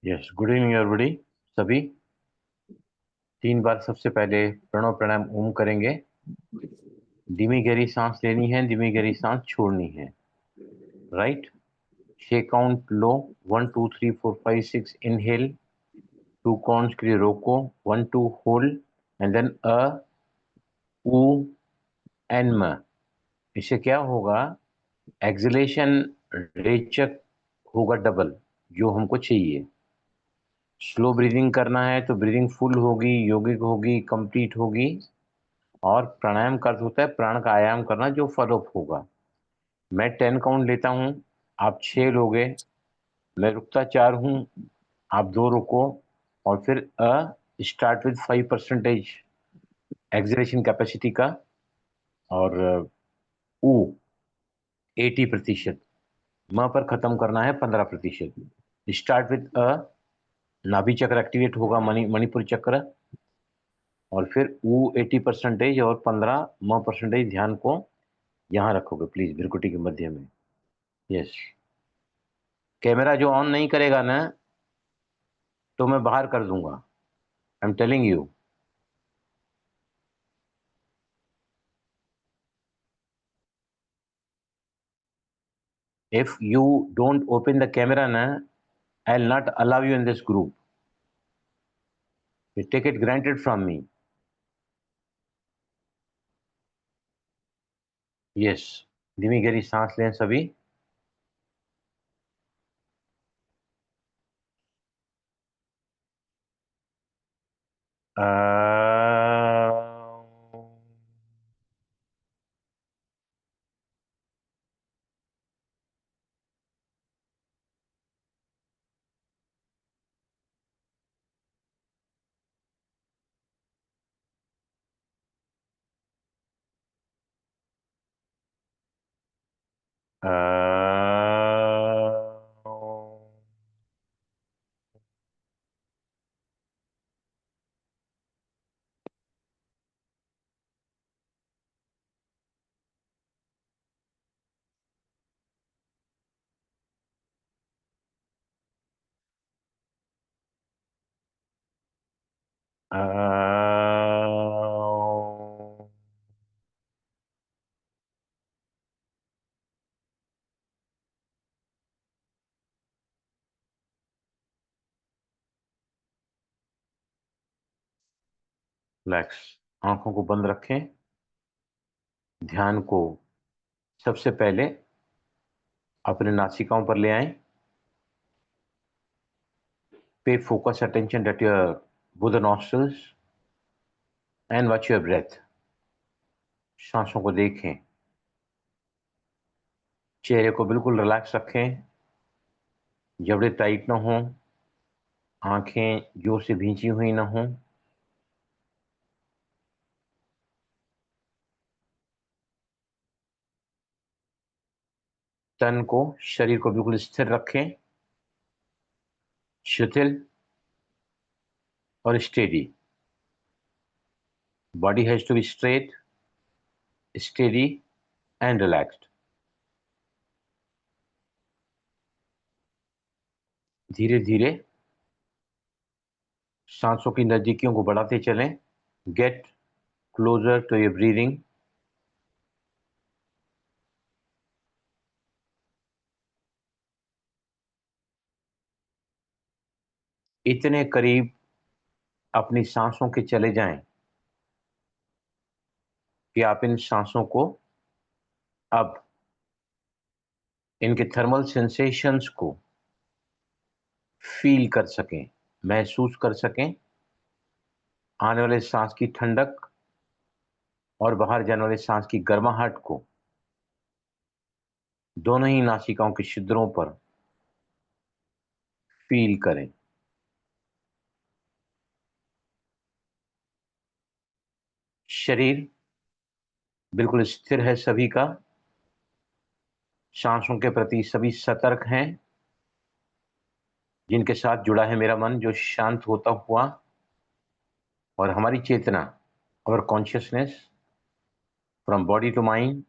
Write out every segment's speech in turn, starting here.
Yes, good evening everybody. सभी 3 बार सबसे पहले प्रणव प्राणायाम ओम करेंगे। धीमी गहरी सांस लेनी है, धीमी गहरी सांस छोड़नी है। Right. 6 count low. 1 2 3 4 5 6 inhale. 2 counts के लिए रोको। 1 2 होल्ड एंड देन उ एन म। इससे क्या होगा? एक्सलेशन रेचक होगा डबल, जो हमको चाहिए। स्लो ब्रीदिंग करना है तो ब्रीदिंग फुल होगी, यौगिक होगी, कंप्लीट होगी। और प्राणायाम का अर्थ होता है प्राण का आयाम करना, जो फॉलोअप होगा। मैं 10 काउंट लेता हूं, आप 6 लोगे। मैं रुकता 4 हूं, आप 2 रुको। और फिर स्टार्ट विद 5% एक्सलेशन कैपेसिटी का। और ऊ 80%। म पर खत्म करना है 15%। स्टार्ट विद नाभि चक्र एक्टिवेट होगा, मणिपुर चक्र। और फिर ऊ 80% और 15% ध्यान को यहाँ रखोगे प्लीज, भ्रिकुटी के मध्य में। यस। कैमरा जो ऑन नहीं करेगा ना, तो मैं बाहर कर दूंगा। I am telling you. If you don't open the camera ना, I will not allow you in this group. You take it granted from me. Yes. धीमी गहरी सांस लें सभी। रिलैक्स। आंखों को बंद रखें। ध्यान को सबसे पहले अपने नासिकाओं पर ले आएं। पे focus attention at your both the nostrils and watch your breath. सांसों को देखें। चेहरे को बिल्कुल रिलैक्स रखें, जबड़े टाइट ना हो, आंखें जोर से भींची हुई ना हो। तन को, शरीर को बिल्कुल स्थिर रखें, शिथिल और steady. Body has to be straight, steady and relaxed. धीरे धीरे सांसों की नजदीकियों को बढ़ाते चलें। Get closer to your breathing. इतने करीब अपनी सांसों के चले जाएं कि आप इन सांसों को अब इनके थर्मल सेंसेशंस को फील कर सकें, महसूस कर सकें। आने वाले सांस की ठंडक और बाहर जाने वाले सांस की गर्माहट को दोनों ही नासिकाओं के छिद्रों पर फील करें। शरीर बिल्कुल स्थिर है सभी का। सांसों के प्रति सभी सतर्क हैं। जिनके साथ जुड़ा है मेरा मन, जो शांत होता हुआ, और हमारी चेतना, और consciousness, from body to mind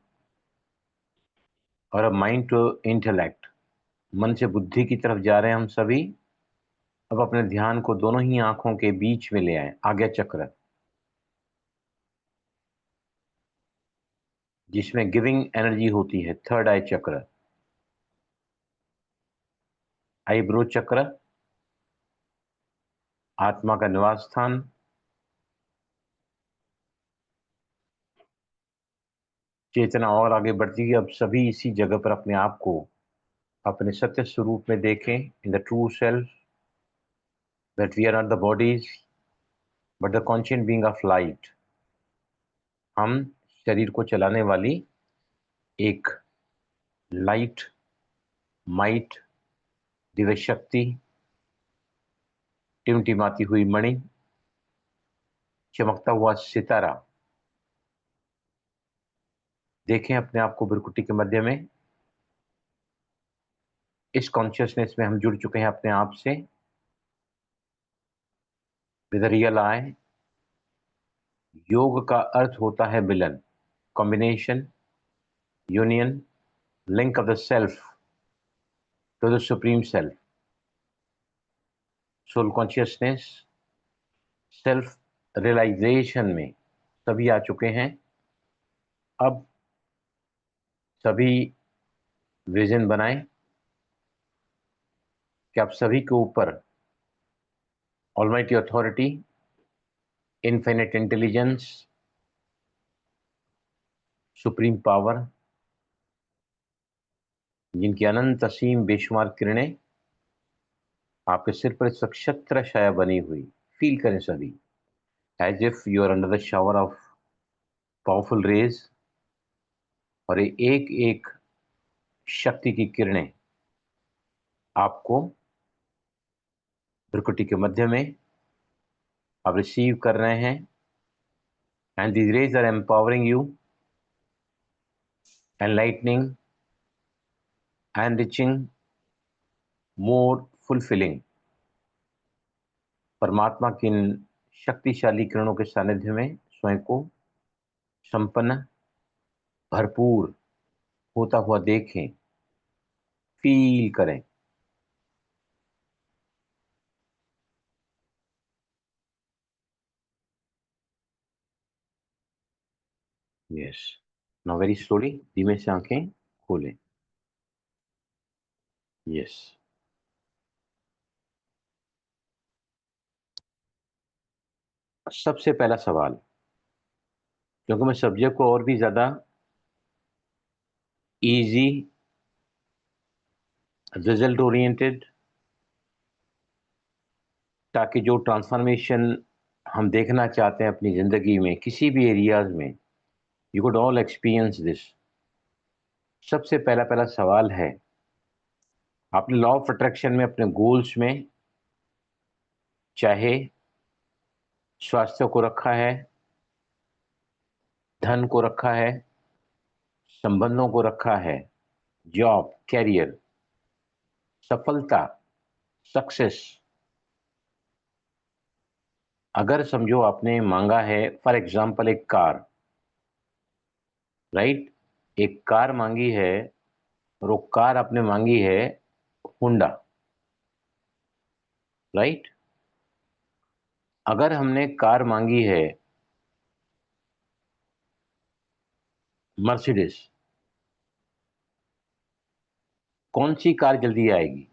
और माइंड टू इंटेलेक्ट, मन से बुद्धि की तरफ जा रहे हैं हम सभी। अब अपने ध्यान को दोनों ही आंखों के बीच में ले आए, आज्ञा चक्र, जिसमें गिविंग एनर्जी होती है, थर्ड आई चक्र, आईब्रो चक्र, आत्मा का निवास स्थान, चेतना और आगे बढ़ती है। अब सभी इसी जगह पर अपने आप को अपने सत्य स्वरूप में देखें, in the true self, that we are not the bodies but the conscious being of light. हम शरीर को चलाने वाली एक लाइट, माइट, दिव्य शक्ति, टिमटिमाती हुई मणि, चमकता हुआ सितारा देखें अपने आप को भ्रुकुटी के मध्य में। इस कॉन्शियसनेस में हम जुड़ चुके हैं अपने आप से, विद रियल आई। योग का अर्थ होता है मिलन, combination, union, link of the self to the supreme self. Soul consciousness, self realisation में सभी आ चुके हैं। अब सभी विजन बनाएं कि आप सभी के ऊपर almighty authority, infinite intelligence, supreme power, जिनकी अनंत असीम बेशुमार किरणें आपके सिर पर इस वक्त छत्र छाया बनी हुई फील करें सभी, as if you are under the shower of powerful rays. और ये एक एक शक्ति की किरणें आपको भ्रुकुटी के मध्य में आप रिसीव कर रहे हैं, and these rays are empowering you, enlightening, enriching, more fulfilling। परमात्मा की इन शक्तिशाली किरणों के सानिध्य में स्वयं को संपन्न, भरपूर होता हुआ देखें, फील करें। यस, नाउ वेरी स्लोली, धीमे से आंखें खोलें। यस, सबसे पहला सवाल, क्योंकि मैं सब्जेक्ट को और भी ज्यादा इजी, रिजल्ट ओरिएंटेड, ताकि जो ट्रांसफॉर्मेशन हम देखना चाहते हैं अपनी जिंदगी में किसी भी एरियाज में, you could all experience this. सबसे पहला पहला सवाल है, आपने लॉ ऑफ अट्रैक्शन में अपने गोल्स में चाहे स्वास्थ्य को रखा है, धन को रखा है, संबंधों को रखा है, जॉब, कैरियर, सफलता, सक्सेस। अगर समझो आपने मांगा है फॉर एग्जाम्पल एक कार, राइट, एक कार मांगी है, और वो कार आपने मांगी है हुंडा, राइट। अगर हमने कार मांगी है मर्सिडीज, कौन सी कार जल्दी आएगी,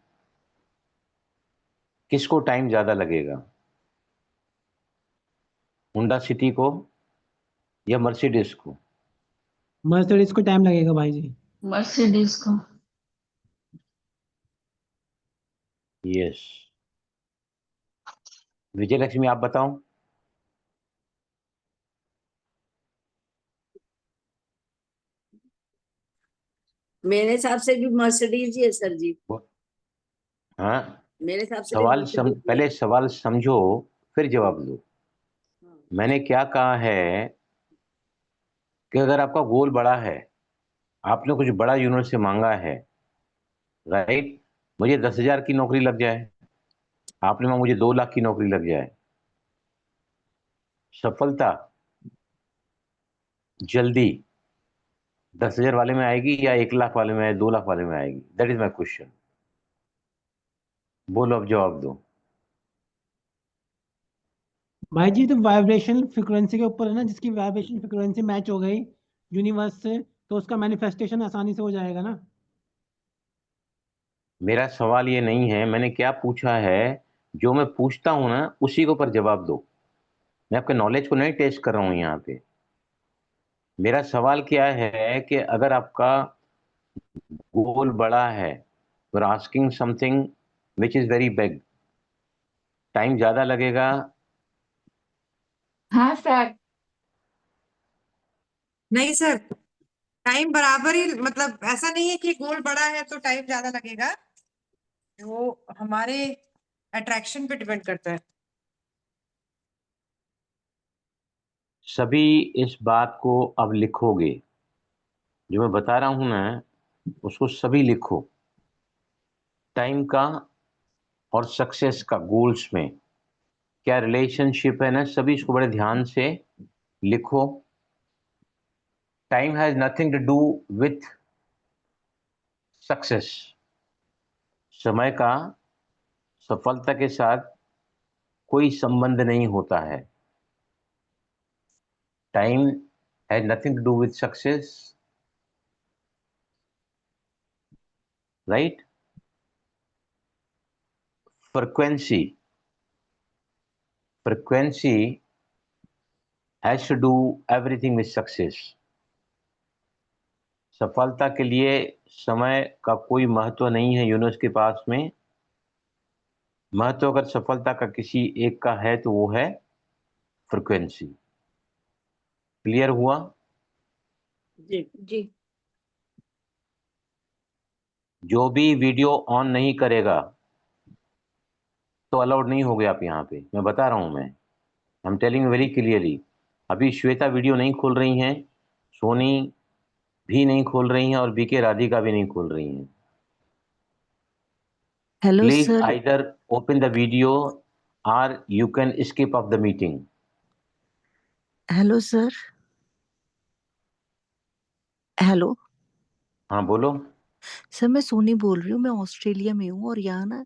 किसको टाइम ज्यादा लगेगा, हुंडा सिटी को या मर्सिडीज को? मर्सिडीज को टाइम लगेगा भाई जी। मर्सिडीज को। यस, विजय लक्ष्मी आप बताओ। मेरे हिसाब से भी मर्सिडीज ही है सर जी। हाँ, मेरे हिसाब से भी मर्सिडीज ही है। पहले सवाल समझो फिर जवाब दो। हाँ। मैंने क्या कहा है कि अगर आपका गोल बड़ा है, आपने कुछ बड़ा यूनिवर्स से मांगा है, राइट, मुझे 10,000 की नौकरी लग जाए, आपने मांगा मुझे 2 लाख की नौकरी लग जाए, सफलता जल्दी 10,000 वाले में आएगी या 1 लाख वाले में, 2 लाख वाले में आएगी? That is my question. बोलो, अब जवाब दो। भाई जी तो वाइब्रेशन फ्रिक्वेंसी के ऊपर है ना, जिसकी वाइब्रेशन फ्रिक्वेंसी मैच हो गई यूनिवर्स से, तो उसका मैनिफेस्टेशन आसानी से हो जाएगा ना। मेरा सवाल ये नहीं है, मैंने क्या पूछा है, जो मैं पूछता हूं ना उसी के ऊपर जवाब दो। मैं आपके नॉलेज को नहीं टेस्ट कर रहा हूं यहाँ पे। मेरा सवाल क्या है कि अगर आपका गोल बड़ा है, you are asking something which is very big, time ज्यादा लगेगा। हाँ सर। नहीं सर, टाइम बराबर ही, मतलब ऐसा नहीं है कि गोल बड़ा है तो टाइम ज्यादा लगेगा। वो हमारे अट्रैक्शन पे डिपेंड करता है। सभी इस बात को अब लिखोगे, जो मैं बता रहा हूं ना उसको सभी लिखो। टाइम का और सक्सेस का, गोल्स में क्या रिलेशनशिप है ना, सभी इसको बड़े ध्यान से लिखो। Time has nothing to do with success. समय का सफलता के साथ कोई संबंध नहीं होता है। Time has nothing to do with success, right. Frequency, frequency has to do everything with success. सफलता के लिए समय का कोई महत्व नहीं है यूनुस के पास में। महत्व अगर सफलता का किसी एक का है तो वो है फ्रीक्वेंसी। क्लियर हुआ? जी जी। जो भी वीडियो ऑन नहीं करेगा तो अलाउड नहीं होगे आप यहाँ पे, मैं बता रहा हूँ। मैं आई एम टेलिंग वेरी क्लियरली। अभी श्वेता वीडियो नहीं खोल रही हैं, सोनी भी नहीं खोल रही हैं, और बीके राधिका भी नहीं खोल रही हैं। Hello please sir. Either open the video और you can skip of the meeting. Hello sir. Hello हाँ बोलो। सर, मैं सोनी बोल रही हूँ। मैं ऑस्ट्रेलिया में हूँ और यहाँ ना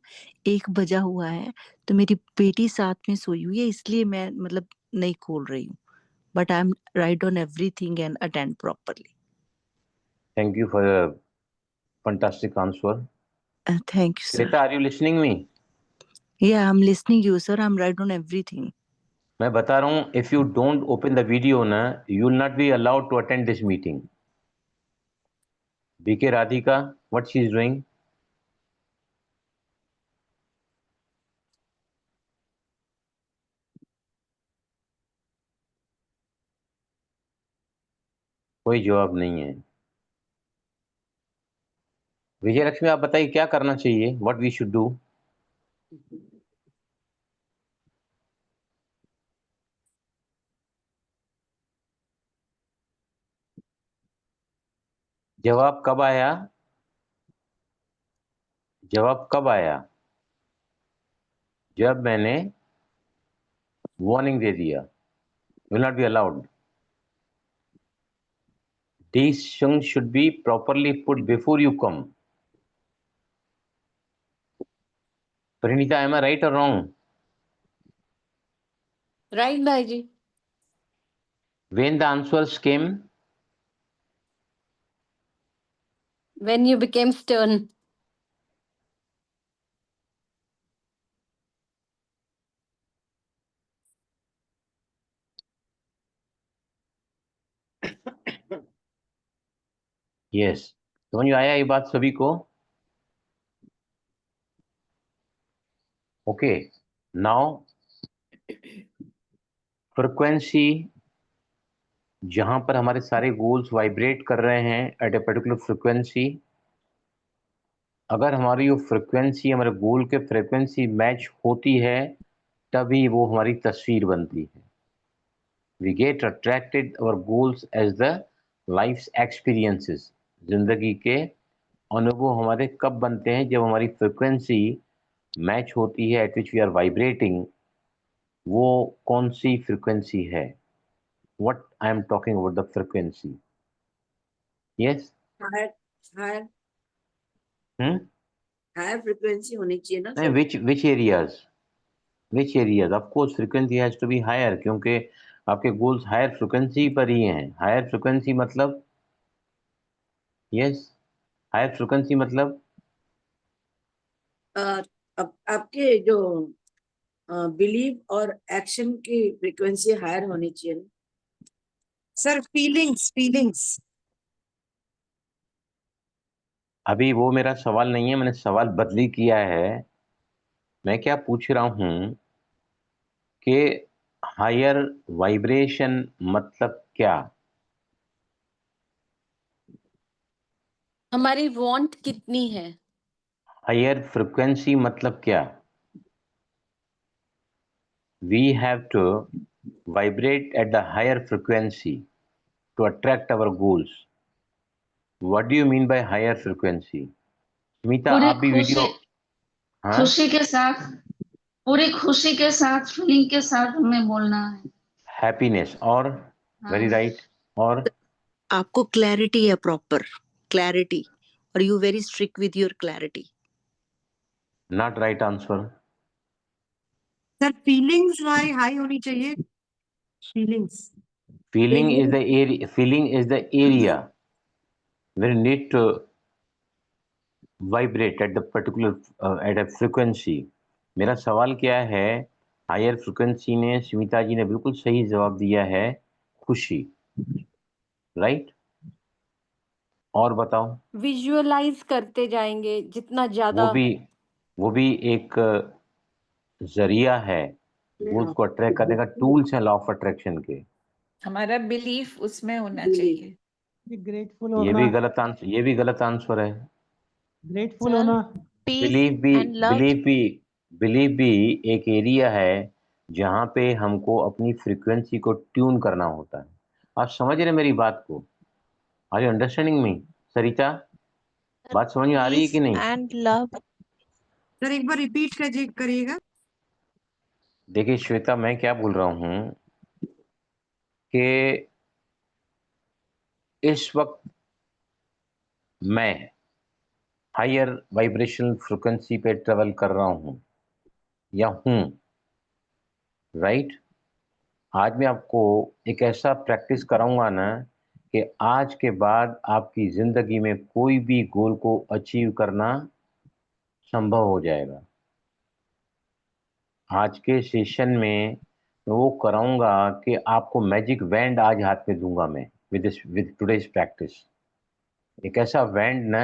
1 बजा हुआ है, तो मेरी बेटी साथ में सोई हुई है, इसलिए मैं मतलब नहीं खोल रही हूँ। But I am right on everything and attend properly. Thank you for fantastic answer. Thank you sir. Shweta, are you listening me? Yeah I am listening you sir, I am right on everything. मैं बता रहा हूँ, if you don't open the video ना, you will not be allowed to attend this meeting. BK Radhika, what she is doing? कोई जवाब नहीं है। विजय लक्ष्मी, आप बताइए क्या करना चाहिए, व्हाट वी शुड डू? जवाब कब आया? जवाब कब आया? जब मैंने वार्निंग दे दिया, will not be allowed. These things should be properly put before you come. Pranita, am I right or wrong? Right भाई जी। When the answers came, When you became stern. yes, समझ में आया ये बात सभी को? ओके, नाउ फ्रीक्वेंसी, जहां पर हमारे सारे गोल्स वाइब्रेट कर रहे हैं एट ए पर्टिकुलर फ्रीक्वेंसी, अगर हमारी वो फ्रीक्वेंसी हमारे गोल के फ्रीक्वेंसी मैच होती है, तभी वो हमारी तस्वीर बनती है। We get attracted our goals as the life experiences. जिंदगी के अनुभव हमारे कब बनते हैं? जब हमारी फ्रीक्वेंसी मैच होती है, at which we are vibrating. वो कौन सी फ्रीक्वेंसी है? What I am talking about the frequency. Yes. Higher higher hmm. Higher frequency होनी चाहिए ना नहीं, sir. Which areas? Which areas? Of course frequency has to be higher, क्योंकि आपके गोल्स हायर फ्रीक्वेंसी पर ही हैं। हायर फ्रीक्वेंसी मतलब, यस, हायर फ्रीक्वेंसी मतलब अब आपके जो बिलीव और एक्शन की फ्रीक्वेंसी हायर होनी चाहिए ना। सर फीलिंग्स फीलिंग्स अभी वो मेरा सवाल नहीं है, मैंने सवाल बदली किया है। मैं क्या पूछ रहा हूं कि हायर वाइब्रेशन मतलब क्या? हमारी वांट कितनी है? हायर फ्रीक्वेंसी मतलब क्या? We have to vibrate at the higher frequency to attract our goals. What do you mean by higher frequency? Smita, पूरी आप भी खुशी वीडियो, हाँ, खुशी के साथ पूरी खुशी के साथ फीलिंग के साथ हमें बोलना है। हैप्पीनेस और वेरी हाँ राइट और आपको क्लैरिटी है, प्रॉपर क्लैरिटी, और you very strict with your clarity. Not right answer. Sir feelings हमारी हाई होनी चाहिए। Feelings Feeling is the area. Feeling is the area where you need to vibrate at the particular at a frequency. मेरा सवाल क्या है? Higher frequency ने, स्मिता जी ने बिल्कुल सही जवाब दिया है, खुशी, राइट। और बताओ। विजुअलाइज करते जाएंगे जितना ज्यादा। वो भी एक जरिया है गोल्स को अट्रैक्ट करने का, टूल्स हैं लॉ ऑफ अट्रैक्शन के। हमारा बिलीफ उसमें होना चाहिए। ग्रेटफुल ये होना, भी गलत आंसर, ये भी गलत आंसर है। ग्रेटफुल होना, पीस बिलीव भी एंड लव। बिलीव भी एक एरिया है जहां पे हमको अपनी फ्रीक्वेंसी को ट्यून करना होता है। आप समझ रहे हैं मेरी बात को? Are you understanding me? Sarita, बात समझ में आ रही है कि नहीं? And love. सर एक बार रिपीट करिएगा। देखिए श्वेता, मैं क्या बोल रहा हूं कि इस वक्त मैं हायर वाइब्रेशनल फ्रिक्वेंसी पे ट्रेवल कर रहा हूं या हूं, राइट। आज मैं आपको एक ऐसा प्रैक्टिस कराऊंगा ना कि आज के बाद आपकी जिंदगी में कोई भी गोल को अचीव करना संभव हो जाएगा। आज के सेशन में मैं वो कराऊंगा कि आपको मैजिक वैंड आज हाथ में दूंगा मैं, विद टुडेज प्रैक्टिस। एक ऐसा वैंड ना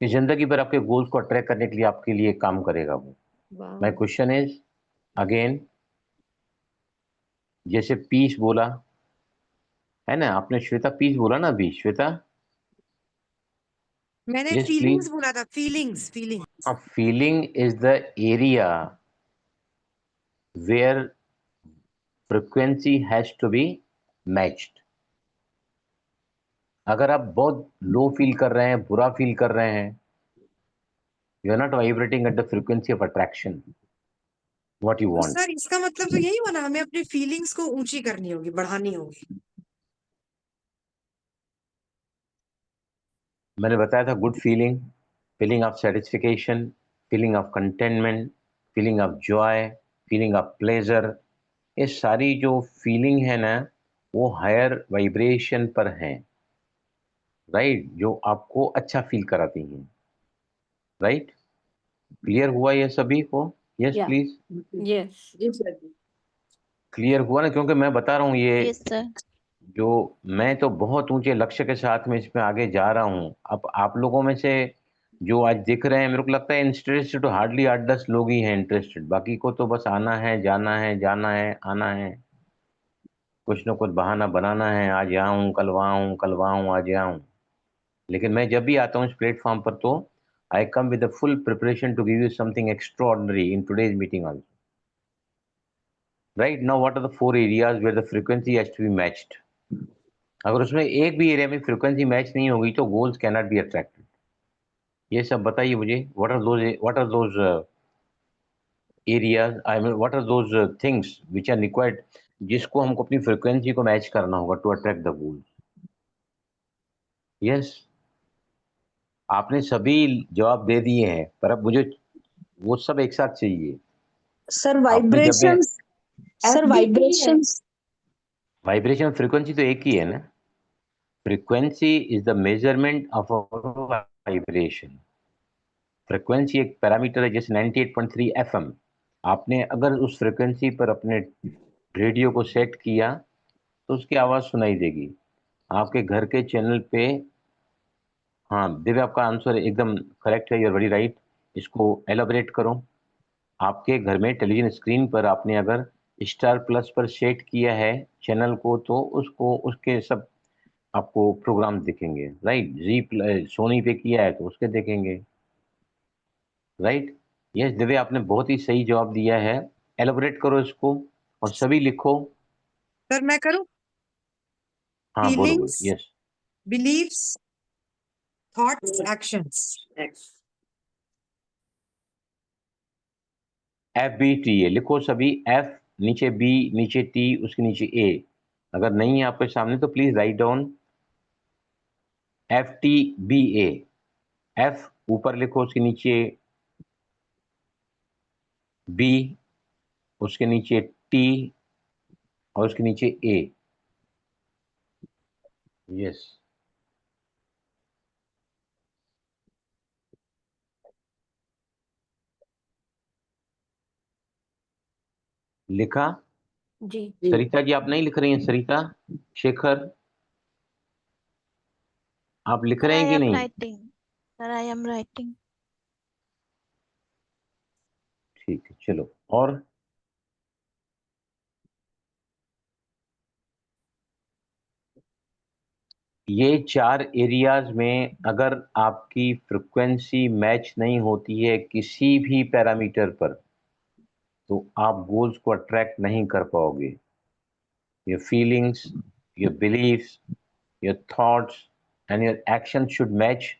कि जिंदगी भर आपके गोल्स को अट्रैक्ट करने के लिए आपके लिए काम करेगा वो। माय क्वेश्चन इज अगेन, जैसे पीस बोला है ना आपने, श्वेता पीस बोला ना अभी, श्वेता? मैंने यस फीलिंग्स प्लीज। बोला था, feelings feelings. Feeling is the area where frequency has to be matched. अगर आप बहुत लो फील कर रहे हैं, बुरा फील कर रहे हैं, you are not vibrating at the frequency of attraction what you तो वांट। सर इसका मतलब तो यही हुआ ना, हमें अपनी फीलिंग्स को ऊंची करनी होगी, बढ़ानी होगी। मैंने बताया था good feeling, feeling of satisfaction, feeling of containment, feeling of Joy, feeling of pleasure. ये सारी जो फीलिंग है ना, वो हायर वाइब्रेशन पर हैं, राइट, जो आपको अच्छा फील कराती हैं, राइट। क्लियर हुआ ये सभी को? यस या प्लीज। यस। जी सर। क्लियर हुआ ना? क्योंकि मैं बता रहा हूँ ये यस सर। जो, मैं तो बहुत ऊंचे लक्ष्य के साथ में इसमें आगे जा रहा हूँ। अब आप लोगों में से जो आज दिख रहे हैं, मेरे को लगता है इंटरेस्टेड तो हार्डली 8-10 लोग ही हैं इंटरेस्टेड, बाकी को तो बस आना है, जाना है, जाना है, आना है, कुछ न कुछ बहाना बनाना है, आज यहाँ हूँ, कल वहाँ हूँ, कल वहाँ हूँ, आज यहाँ हूँ। लेकिन मैं जब भी आता हूँ इस प्लेटफॉर्म पर, तो I come with full preparation to give you something extraordinary in today's meeting also. Right now, what are the 4 areas where the frequency has to be matched? अगर उसमें एक भी एरिया में फ्रीक्वेंसी मैच नहीं होगी तो goals can not be attracted. ये सब बताइए मुझे, what are those areas, I mean what are those things which are required, जिसको हमको अपनी फ्रीक्वेंसी को मैच करना होगा to attract the goal. Yes, आपने सभी जवाब दे दिए हैं, पर अब मुझे वो सब एक साथ चाहिए। सर आपने जब भी वाइब्रेशंस, सर FBT है। वाइब्रेशंस, वाइब्रेशन फ्रीक्वेंसी तो एक ही है ना। Frequency is the measurement of vibration. Frequency एक पैरामीटर है, जैसे 98.3 FM। आपने अगर उस फ्रीक्वेंसी पर अपने रेडियो को सेट किया तो उसकी आवाज सुनाई देगी आपके घर के चैनल पे। हाँ दिव्या, आपका आंसर एकदम करेक्ट है, यू आर वेरी राइट। इसको एलाबोरेट करो। आपके घर में टेलीविजन स्क्रीन पर आपने अगर स्टार प्लस पर सेट किया है चैनल को, तो उसको उसके सब आपको प्रोग्राम दिखेंगे, राइट। सोनी पे किया है तो उसके देखेंगे, राइट। यस दिव्या, आपने बहुत ही सही जवाब दिया है। एलाबोरेट करो इसको और सभी लिखो। सर मैं करूं? हाँ बोलो बोलो, feelings, yes. Believes, thoughts, actions. FBT है, लिखो सभी। F नीचे B नीचे T उसके नीचे A। अगर नहीं है आपके सामने तो please write down FTBA। F ऊपर लिखो, उसके नीचे B, उसके नीचे T और उसके नीचे A। यस, लिखा। जी। सरिता जी आप नहीं लिख रही हैं? सरिता, शेखर, आप लिख Sir, रहे I हैं कि am नहीं? writing. Sir, I am writing. ठीक है, चलो। और ये 4 एरियाज में अगर आपकी फ्रिक्वेंसी मैच नहीं होती है किसी भी पैरामीटर पर, तो आप गोल्स को अट्रैक्ट नहीं कर पाओगे। Your feelings, your believes, your thoughts and your action should match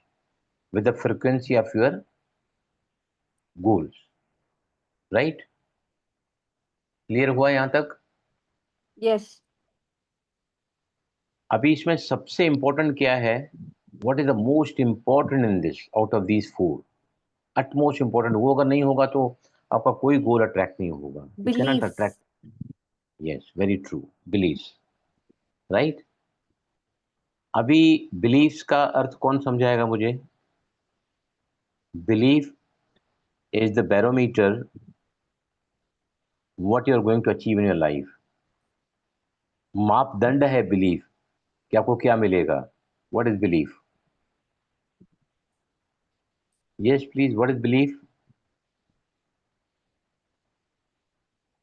with the frequency of your goals, right? Clear हुआ यहां तक? यस। अभी इसमें सबसे इंपॉर्टेंट क्या है? What is the most important in this out of these 4? Utmost important, वो अगर नहीं होगा तो आपका कोई गोल अट्रैक्ट नहीं होगा। You can not belief. Attract. Yes, very true. Believes, right. अभी बिलीव्स का अर्थ कौन समझाएगा मुझे? Belief is the barometer what you are going to achieve in your life. मापदंड है बिलीफ कि आपको क्या मिलेगा। What is belief? Yes, please. What is belief?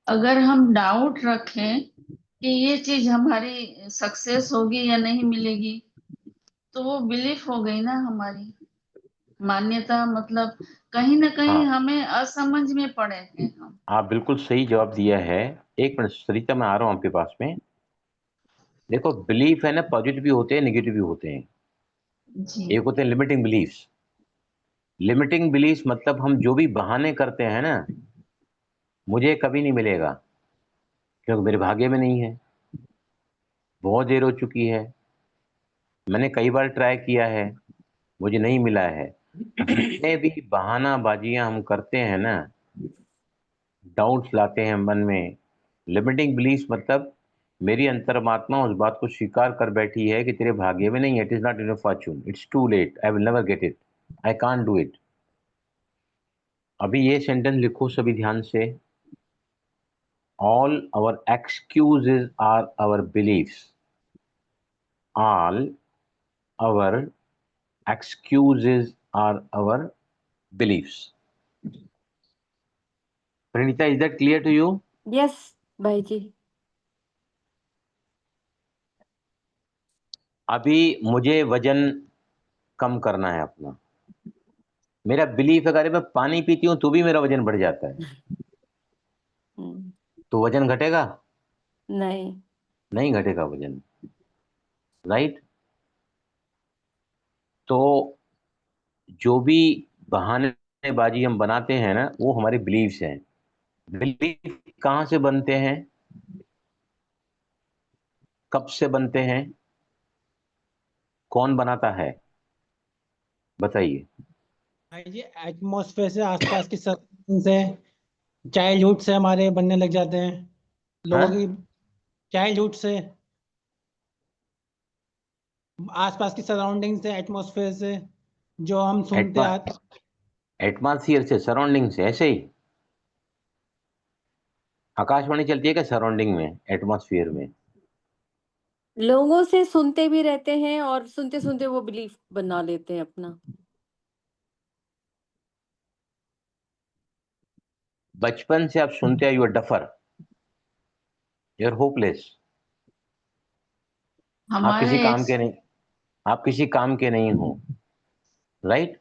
अगर हम डाउट रखें कि ये चीज हमारी सक्सेस होगी या नहीं मिलेगी, तो वो बिलीफ हो गई ना हमारी मान्यता। मतलब कहीं ना कहीं हाँ, हमें असमझ में पड़े हैं हम। आप बिल्कुल सही जवाब दिया है। एक मिनट सरिता, मैं आ रहा हूँ आपके पास में। देखो, बिलीफ है ना, पॉजिटिव भी होते हैं, नेगेटिव भी होते हैं। जी। एक होते हैं लिमिटिंग बिलीफ्स। लिमिटिंग बिलीफ्स मतलब हम जो भी बहाने करते हैं ना, मुझे कभी नहीं मिलेगा क्योंकि मेरे भाग्य में नहीं है, बहुत देर हो चुकी है, मैंने कई बार ट्राई किया है, मुझे नहीं मिला है। जितने भी बहानाबाजियां हम करते हैं ना, डाउट्स लाते हैं मन में, लिमिटिंग बिलीफ मतलब मेरी अंतर्मात्मा उस बात को स्वीकार कर बैठी है कि तेरे भाग्य में नहीं है। It is not in your fortune, it's too late, I will never get it, I can't do it. अभी ये सेंटेंस लिखो सभी ध्यान से। All our excuses are our beliefs. All our excuses are our beliefs. Praneeta, is that clear to you? Yes भाई जी। अभी मुझे वजन कम करना है अपना। मेरा बिलीफ है, अगर मैं पानी पीती हूं तो भी मेरा वजन बढ़ जाता है, तो वजन घटेगा? नहीं। नहीं घटेगा वजन, राइट। तो जो भी बहानेबाजी हम बनाते हैं ना, वो हमारे बिलीव्स हैं। बिलीफ कहाँ से बनते हैं, कब से बनते हैं, कौन बनाता है, बताइए। भाई जी एटमॉस्फेयर से, आसपास की सर्कल से, चाइल्डहुड से हमारे बनने लग जाते हैं लोगों हाँ? की, चाइल्डहुड से, आसपास की सराउंडिंग से, एटमॉस्फेयर से, जो हम सुनते एटमा आ एटमॉस्फियर से, सराउंडिंग से, ऐसे ही आकाशवाणी चलती है क्या सराउंडिंग में, एटमॉस्फियर में? लोगों से सुनते भी रहते हैं और सुनते सुनते वो बिलीफ बना लेते हैं अपना। बचपन से आप सुनते हैं, you are duffer, you are hopeless, आप किसी हमारे काम के नहीं, आप किसी काम के नहीं हो, राइट?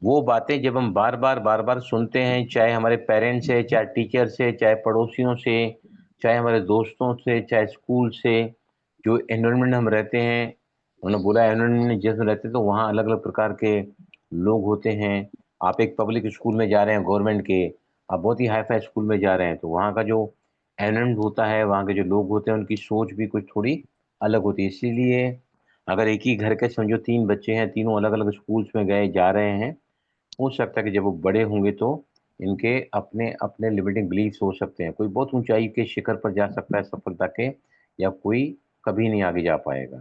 वो बातें जब हम बार बार सुनते हैं, चाहे हमारे पेरेंट्स से, चाहे टीचर से, चाहे पड़ोसियों से, चाहे हमारे दोस्तों से, चाहे स्कूल से, जो एनवायरनमेंट हम रहते हैं, उन्होंने बोला एनवायरनमेंट जिसमें रहते हैं तो वहाँ अलग अलग प्रकार के लोग होते हैं। आप एक पब्लिक स्कूल में जा रहे हैं गवर्नमेंट के, आप बहुत ही हाई फाई स्कूल में जा रहे हैं, तो वहाँ का जो एनवायरनमेंट होता है, वहाँ के जो लोग होते हैं, उनकी सोच भी कुछ थोड़ी अलग होती है। इसीलिए अगर एक ही घर के समझो 3 बच्चे हैं, तीनों अलग अलग स्कूल्स में गए जा रहे हैं, हो सकता है कि जब वो बड़े होंगे तो इनके अपने अपने लिमिटिंग बिलीफ्स हो सकते हैं। कोई बहुत ऊंचाई के शिखर पर जा सकता है सफलता के, या कोई कभी नहीं आगे जा पाएगा।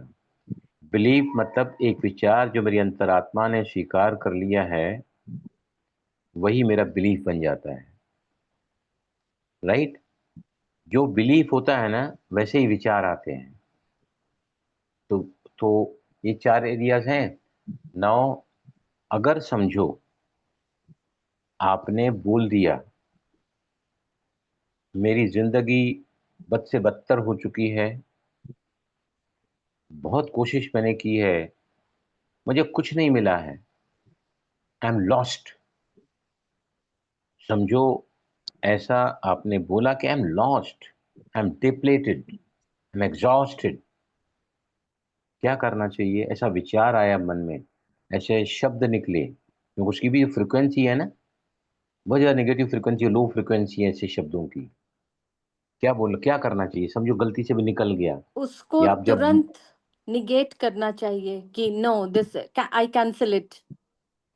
बिलीफ मतलब एक विचार जो मेरी अंतरात्मा ने स्वीकार कर लिया है, वही मेरा बिलीफ बन जाता है, राइट? जो बिलीफ होता है ना, वैसे ही विचार आते हैं। तो तो ये 4 एरियाज हैं। नाउ अगर समझो आपने बोल दिया मेरी जिंदगी बद से बदतर हो चुकी है, बहुत कोशिश मैंने की है, मुझे कुछ नहीं मिला है, आई एम लॉस्ट। समझो ऐसा आपने बोला कि I am lost, I am depleted, I am exhausted. क्या करना चाहिए? ऐसा विचार आया मन में, ऐसे शब्द निकले, क्योंकि उसकी भी फ्रिक्वेंसी है ना, बहुत ज़्यादा नेगेटिव फ्रिक्वेंसी, लो फ्रिक्वेंसी है ऐसे शब्दों की। क्या करना चाहिए? समझो गलती से भी निकल गया, उसको या आप जब तुरंत निगेट करना चाहिए कि no, this I cancel it.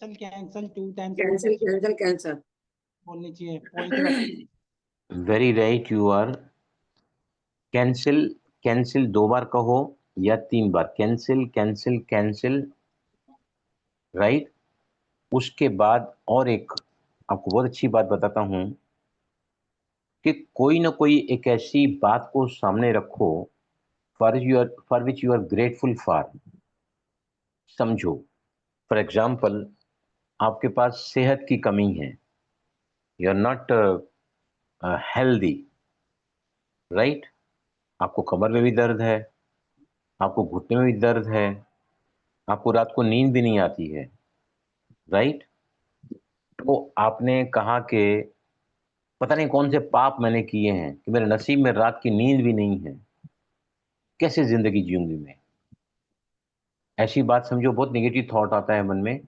Cancel 2 times cancel cancel cancel. बोलनी चाहिए positive. Very right, you are cancel, cancel 2 बार कहो या 3 बार, कैंसिल कैंसिल कैंसिल, राइट? उसके बाद और एक आपको बहुत अच्छी बात बताता हूं कि कोई ना कोई एक ऐसी बात को सामने रखो, for which you are grateful for. समझो फॉर एग्जाम्पल आपके पास सेहत की कमी है, you are not healthy, right? आपको कमर में भी दर्द है, आपको घुटने में भी दर्द है, आपको रात को नींद भी नहीं आती है, राइट? तो आपने कहा कि पता नहीं कौन से पाप मैंने किए हैं कि मेरे नसीब में रात की नींद भी नहीं है, कैसे जिंदगी जीऊंगी मैं? ऐसी बात समझो, बहुत नेगेटिव थॉट आता है मन में।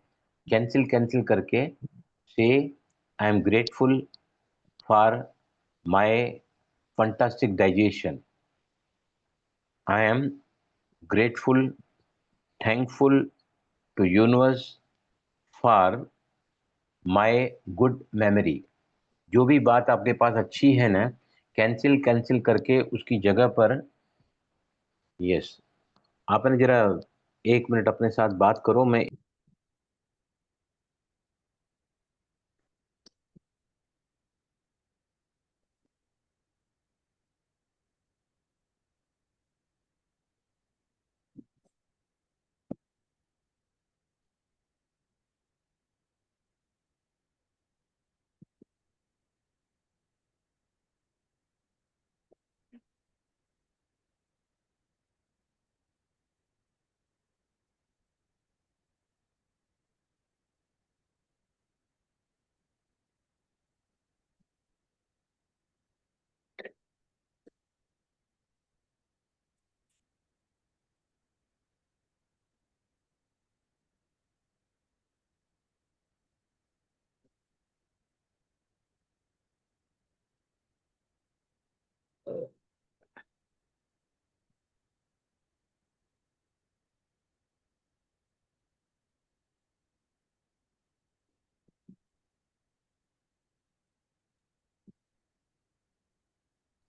कैंसिल कैंसिल करके से I am grateful for my fantastic digestion, I am grateful, thankful to universe for my good memory. जो भी बात आपके पास अच्छी है ना, कैंसिल कैंसिल करके उसकी जगह पर यस, आपने जरा 1 मिनट अपने साथ बात करो। मैं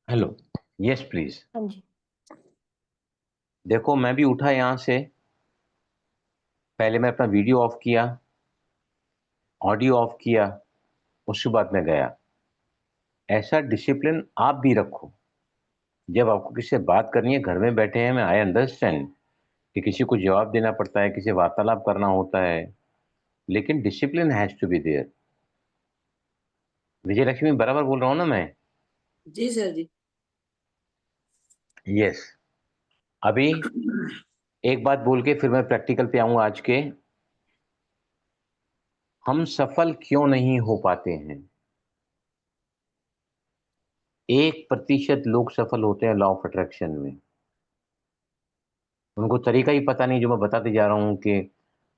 हेलो, यस प्लीज। हाँ जी। देखो मैं भी उठा यहाँ से, पहले मैं अपना वीडियो ऑफ किया, ऑडियो ऑफ किया, उसके बाद मैं गया। ऐसा डिसिप्लिन आप भी रखो। जब आपको किसी से बात करनी है, घर में बैठे हैं, मैं आई अंडरस्टैंड कि किसी को जवाब देना पड़ता है, किसी से वार्तालाप करना होता है, लेकिन discipline has to be there. Vijay Lakshmi, बराबर बोल रहा हूँ ना मैं? जी सर जी। यस। अभी एक बात बोल के फिर मैं प्रैक्टिकल पे आऊंगा आज के। हम सफल क्यों नहीं हो पाते हैं? 1% लोग सफल होते हैं लॉ ऑफ अट्रैक्शन में। उनको तरीका ही पता नहीं, जो मैं बताते जा रहा हूँ कि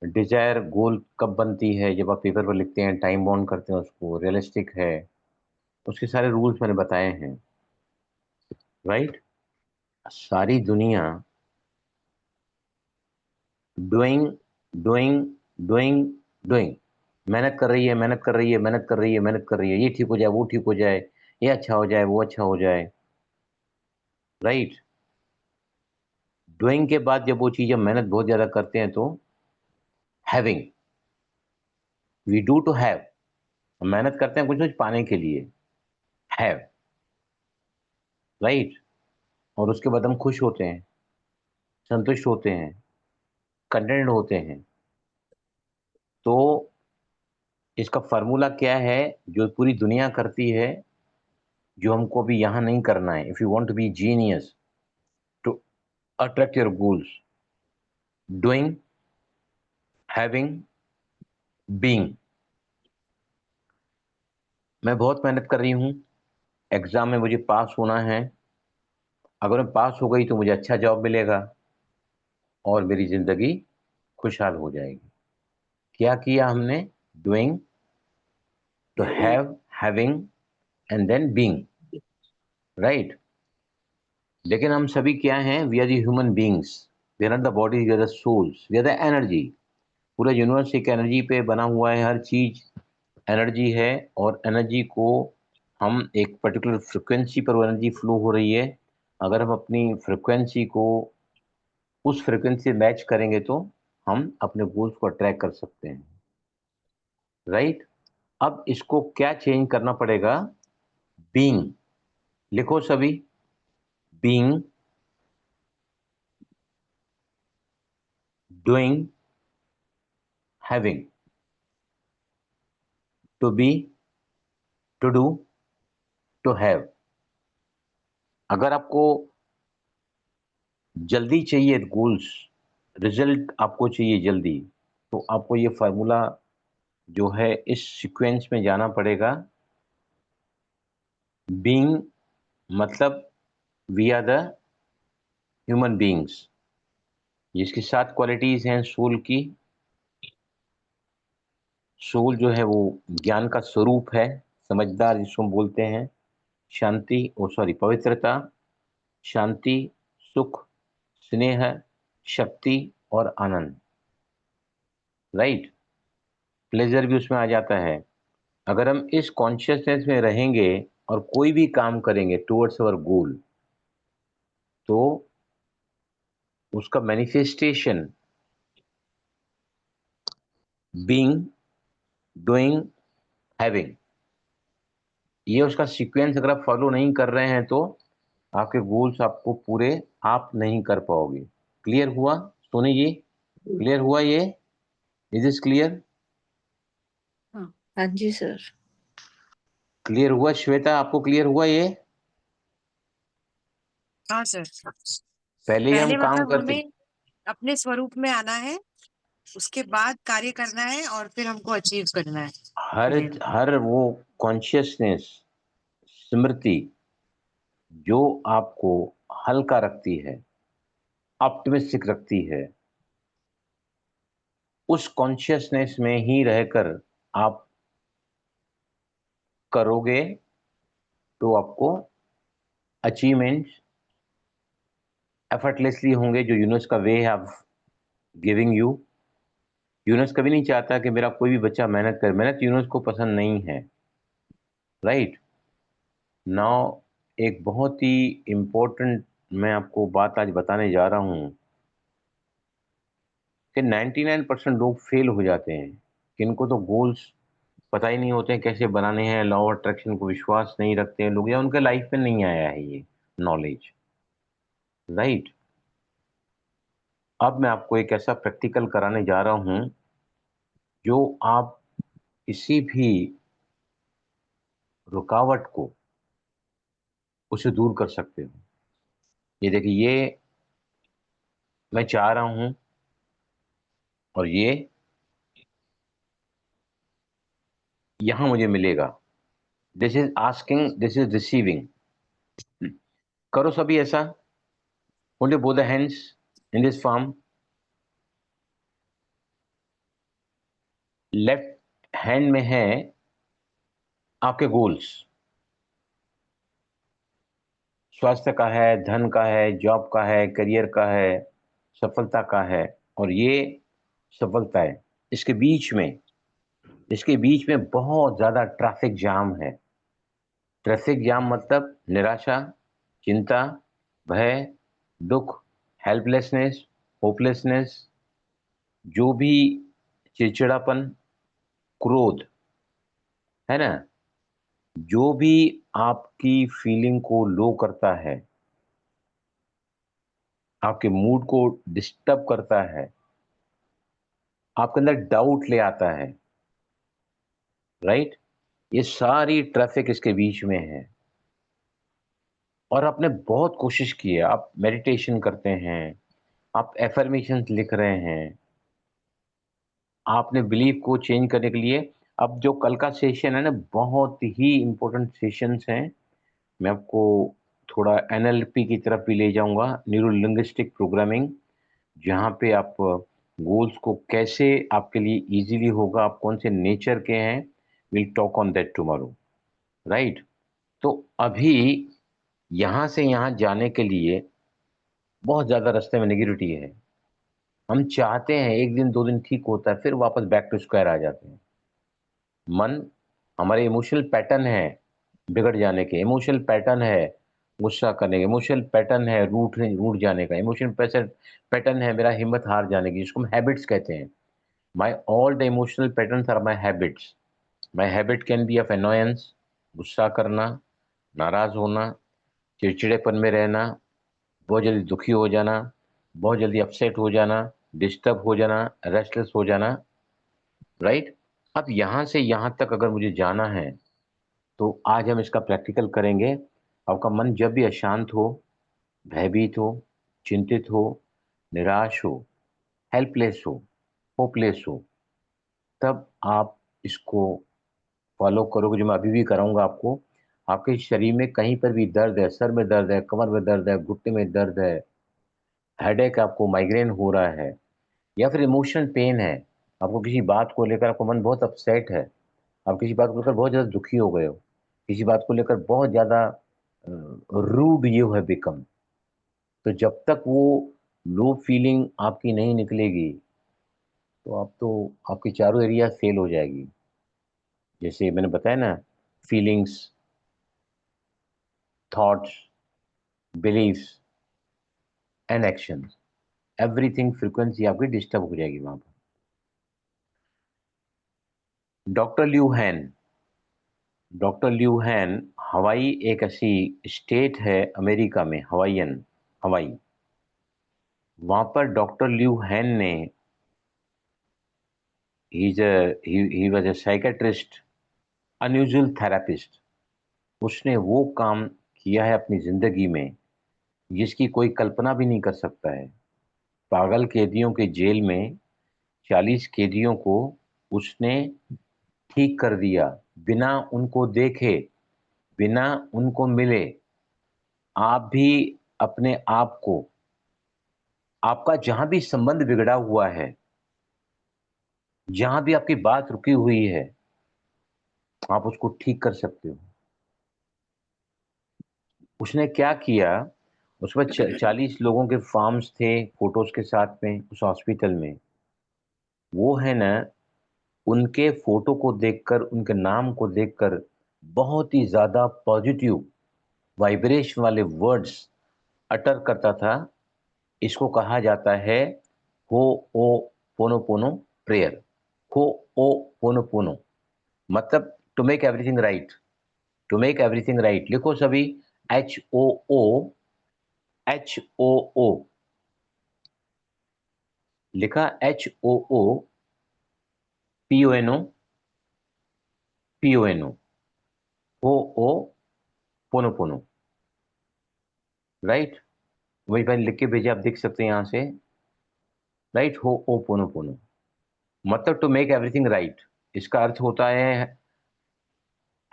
डिजायर गोल कब बनती है, जब आप पेपर पर लिखते हैं, टाइम बाउंड करते हैं उसको, रियलिस्टिक है, उसके सारे रूल्स मैंने बताए हैं। राइट? सारी दुनिया डूइंग डूइंग डूइंग डूइंग, मेहनत कर रही है, मेहनत कर रही है, मेहनत कर रही है, मेहनत कर रही है, ये ठीक हो जाए, वो ठीक हो जाए, ये अच्छा हो जाए, वो अच्छा हो जाए। राइट? डूइंग के बाद जब वो चीज, हम मेहनत बहुत ज्यादा करते हैं तो having, we do to have, हम मेहनत करते हैं कुछ पाने के लिए, हैव। राइट? और उसके बाद हम खुश होते हैं, संतुष्ट होते हैं, कंटेंट होते हैं। तो इसका फॉर्मूला क्या है जो पूरी दुनिया करती है, जो हमको भी यहां नहीं करना है? If you want to be genius, to attract your goals, doing, having, being. मैं बहुत मेहनत कर रही हूं, एग्जाम में मुझे पास होना है। अगर मैं पास हो गई तो मुझे अच्छा जॉब मिलेगा और मेरी जिंदगी खुशहाल हो जाएगी। क्या किया हमने? Doing, to have, having, and then being. Right? लेकिन हम सभी क्या हैं? We are the human beings, we are not the body, we are the souls, we are the energy. पूरा यूनिवर्स एक एनर्जी पे बना हुआ है, हर चीज एनर्जी है। और एनर्जी को हम एक पर्टिकुलर फ्रिक्वेंसी पर, वो एनर्जी फ्लो हो रही है, अगर हम अपनी फ्रिक्वेंसी को उस फ्रिक्वेंसी से मैच करेंगे तो हम अपने गोल्स को अट्रैक्ट कर सकते हैं। राइट? अब इसको क्या चेंज करना पड़ेगा? बीइंग। लिखो सभी, being, doing, having, to be, to do, to have. अगर आपको जल्दी चाहिए गोल्स, रिजल्ट आपको चाहिए जल्दी, तो आपको ये फार्मूला जो है इस सीक्वेंस में जाना पड़ेगा। बीइंग मतलब we are the human beings, जिसकी 7 क्वालिटीज हैं सोल की। सोल जो है वो ज्ञान का स्वरूप है, समझदार जिसको हम बोलते हैं, शांति, ओ सॉरी, पवित्रता, शांति, सुख, स्नेह, शक्ति और आनंद। राइट? प्लेजर भी उसमें आ जाता है। अगर हम इस कॉन्शियसनेस में रहेंगे और कोई भी काम करेंगे टुवर्ड्स अवर गोल, तो उसका मैनिफेस्टेशन बीइंग, डूइंग, हैविंग, ये उसका सीक्वेंस अगर आप फॉलो नहीं कर रहे हैं तो आपके गोल्स आपको पूरे आप नहीं कर पाओगे। क्लियर हुआ सोनी जी? क्लियर हुआ ये? Is this clear? हाँ जी सर। क्लियर हुआ श्वेता? आपको क्लियर हुआ ये? हाँ सर। पहले ही हम पहले काम मतलब करते, हमें अपने स्वरूप में आना है, उसके बाद कार्य करना है और फिर हमको अचीव करना है। हर हर वो कॉन्शियसनेस, स्मृति जो आपको हल्का रखती है, ऑप्टिमिस्टिक रखती है, उस कॉन्शियसनेस में ही रहकर आप करोगे तो आपको अचीवमेंट एफर्टलेसली होंगे, जो यूनिवर्स का वे है ऑफ गिविंग यू। यूनिवर्स कभी नहीं चाहता कि मेरा कोई भी बच्चा मेहनत करे, मेहनत यूनिवर्स को पसंद नहीं है। राइट? नाउ एक बहुत ही इम्पोर्टेंट मैं आपको बात आज बताने जा रहा हूँ कि 99% लोग फेल हो जाते हैं, कि इनको तो गोल्स पता ही नहीं होते हैं कैसे बनाने हैं, लॉ ऑफ अट्रैक्शन को विश्वास नहीं रखते हैं लोग, या उनके लाइफ में नहीं आया है ये नॉलेज, राइट। अब मैं आपको एक ऐसा प्रैक्टिकल कराने जा रहा हूं जो आप किसी भी रुकावट को उसे दूर कर सकते हो। ये देखिए, ये मैं चाह रहा हूं और ये यहां मुझे मिलेगा। This is asking, this is receiving. करो सभी ऐसा। Hold both the hands in this form. Left hand में है आपके गोल्स, स्वास्थ्य का है, धन का है, जॉब का है, करियर का है, सफलता का है, और ये सफलता है। इसके बीच में बहुत ज्यादा ट्रैफिक जाम है। ट्रैफिक जाम मतलब निराशा, चिंता, भय, दुख, हेल्पलेसनेस, होपलेसनेस, जो भी चिड़चिड़ापन, क्रोध, है ना, जो भी आपकी फीलिंग को लो करता है, आपके मूड को डिस्टर्ब करता है, आपके अंदर डाउट ले आता है, राइट, ये सारी ट्रैफिक इसके बीच में है। और आपने बहुत कोशिश की है, आप मेडिटेशन करते हैं, आप एफर्मेशंस लिख रहे हैं, आपने बिलीफ को चेंज करने के लिए, अब जो कल का सेशन है ना, बहुत ही इंपॉर्टेंट सेशंस हैं। मैं आपको थोड़ा एनएलपी की तरफ भी ले जाऊंगा, न्यूरो लिंग्विस्टिक प्रोग्रामिंग, जहाँ पे आप गोल्स को कैसे आपके लिए इजीली होगा, आप कौन से नेचर के हैं, will talk on that tomorrow, right. तो अभी यहाँ से यहाँ जाने के लिए बहुत ज़्यादा रास्ते में नेगेटिविटी है। हम चाहते हैं एक दिन दो दिन ठीक होता है, फिर वापस बैक टू स्क्वायर आ जाते हैं। मन, हमारे इमोशनल पैटर्न है बिगड़ जाने के, इमोशनल पैटर्न है गुस्सा करने के, इमोशनल पैटर्न है रूठ जाने का, इमोशनल पैटर्न है मेरा हिम्मत हार जाने की, जिसको हम हैबिट्स कहते हैं। My all the emotional patterns are my habits. My habit can be of annoyance, गुस्सा करना, नाराज होना, चिड़चिड़ेपन में रहना, बहुत जल्दी दुखी हो जाना, बहुत जल्दी अपसेट हो जाना, डिस्टर्ब हो जाना, रेस्टलेस हो जाना, राइट। अब यहाँ से यहाँ तक अगर मुझे जाना है तो आज हम इसका प्रैक्टिकल करेंगे। आपका मन जब भी अशांत हो, भयभीत हो, चिंतित हो, निराश हो, हेल्पलेस हो, होपलेस हो, तब आप इसको फॉलो करोगे, जो मैं अभी भी कराऊंगा आपको। आपके शरीर में कहीं पर भी दर्द है, सर में दर्द है, कमर में दर्द है, घुटने में दर्द है, हेडेक, आपको माइग्रेन हो रहा है, या फिर इमोशनल पेन है, आपको किसी बात को लेकर आपका मन बहुत अपसेट है, आप किसी बात को लेकर बहुत ज़्यादा दुखी हो गए हो, किसी बात को लेकर बहुत ज़्यादा रूड यू हैव बिकम, तो जब तक वो लो फीलिंग आपकी नहीं निकलेगी तो आपकी चारों एरिया फेल हो जाएगी। जैसे मैंने बताया ना, feelings, thoughts, believes and actions, everything, frequency आपकी डिस्टर्ब हो जाएगी वहां पर। डॉक्टर ल्यू हैन, डॉक्टर ल्यू हैन, हवाई एक ऐसी स्टेट है अमेरिका में, हवाई, वहां पर डॉक्टर ल्यू हैन ने, he was a psychiatrist, unusual therapist. उसने वो काम किया है अपनी जिंदगी में जिसकी कोई कल्पना भी नहीं कर सकता है। पागल कैदियों के जेल में 40 कैदियों को उसने ठीक कर दिया, बिना उनको देखे, बिना उनको मिले। आप भी अपने आप को, आपका जहां भी संबंध बिगड़ा हुआ है, जहां भी आपकी बात रुकी हुई है, आप उसको ठीक कर सकते हो। उसने क्या किया, उसमें 40 लोगों के फॉर्म्स थे फोटोज के साथ में उस हॉस्पिटल में। वो है ना, उनके फोटो को देखकर, उनके नाम को देखकर बहुत ही ज्यादा पॉजिटिव वाइब्रेशन वाले वर्ड्स अटर करता था, इसको कहा जाता है हो ओ पोनो प्रेयर। हो ओ पोनो मतलब to make everything right, to make everything right. लिखो सभी, HOO, HOO लिखा, HOO PONO PONO, हो ओ पोनो, राइट। वही मैंने लिख के भेजा, आप देख सकते हैं यहां से, राइट। हो ओ पोनो मतलब टू मेक एवरीथिंग राइट। इसका अर्थ होता है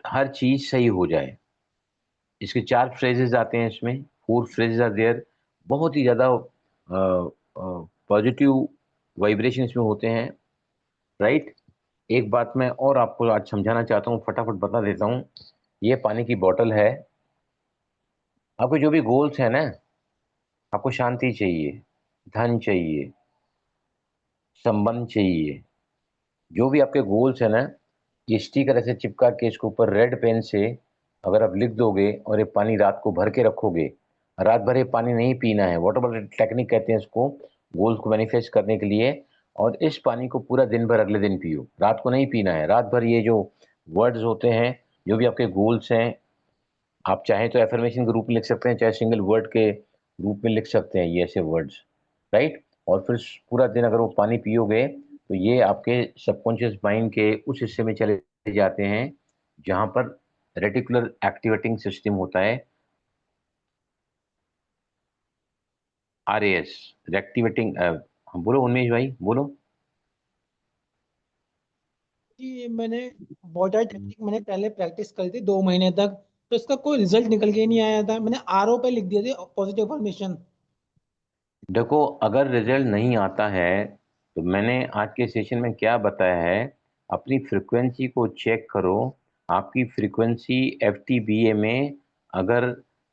हर चीज सही हो जाए। इसके 4 फ्रेजेस आते हैं इसमें, 4 फ्रेजेस आर देयर। बहुत ही ज़्यादा पॉजिटिव वाइब्रेशन इसमें होते हैं, राइट। एक बात मैं और आपको आज समझाना चाहता हूँ, फटाफट बता देता हूँ। ये पानी की बोतल है। आपको जो भी गोल्स है ना, आपको शांति चाहिए, धन चाहिए, संबंध चाहिए, जो भी आपके गोल्स है ना, ये स्टिकर ऐसे चिपका के इसके ऊपर रेड पेन से अगर आप लिख दोगे और ये पानी रात को भर के रखोगे, रात भर ये पानी नहीं पीना है, वाटर बॉटल टेक्निक कहते हैं इसको, गोल्स को मैनिफेस्ट करने के लिए। और इस पानी को पूरा दिन भर अगले दिन पियो, रात को नहीं पीना है। रात भर ये जो वर्ड्स होते हैं, जो भी आपके गोल्स हैं, आप चाहें तो एफर्मेशन के रूप में लिख सकते हैं, चाहे सिंगल वर्ड के रूप में लिख सकते हैं ये ऐसे वर्ड्स, राइट। और फिर पूरा दिन अगर वो पानी पियोगे तो ये आपके सबकॉन्शियस माइंड के उस हिस्से में चले जाते हैं जहां पर रेटिकुलर एक्टिवेटिंग सिस्टम होता है, RAS, रेक्टिवेटिंग। बोलो उन्मेष भाई, बोलो। ये मैंने बॉर्डर टेक्निक मैंने पहले प्रैक्टिस करी थी 2 महीने तक, तो इसका कोई रिजल्ट निकल के ही नहीं आया था। मैंने RO पे लिख दिया था पॉजिटिव अफर्मेशन। देखो, अगर रिजल्ट नहीं आता है तो मैंने आज के सेशन में क्या बताया है, अपनी फ्रीक्वेंसी को चेक करो। आपकी फ्रीक्वेंसी FTBA में अगर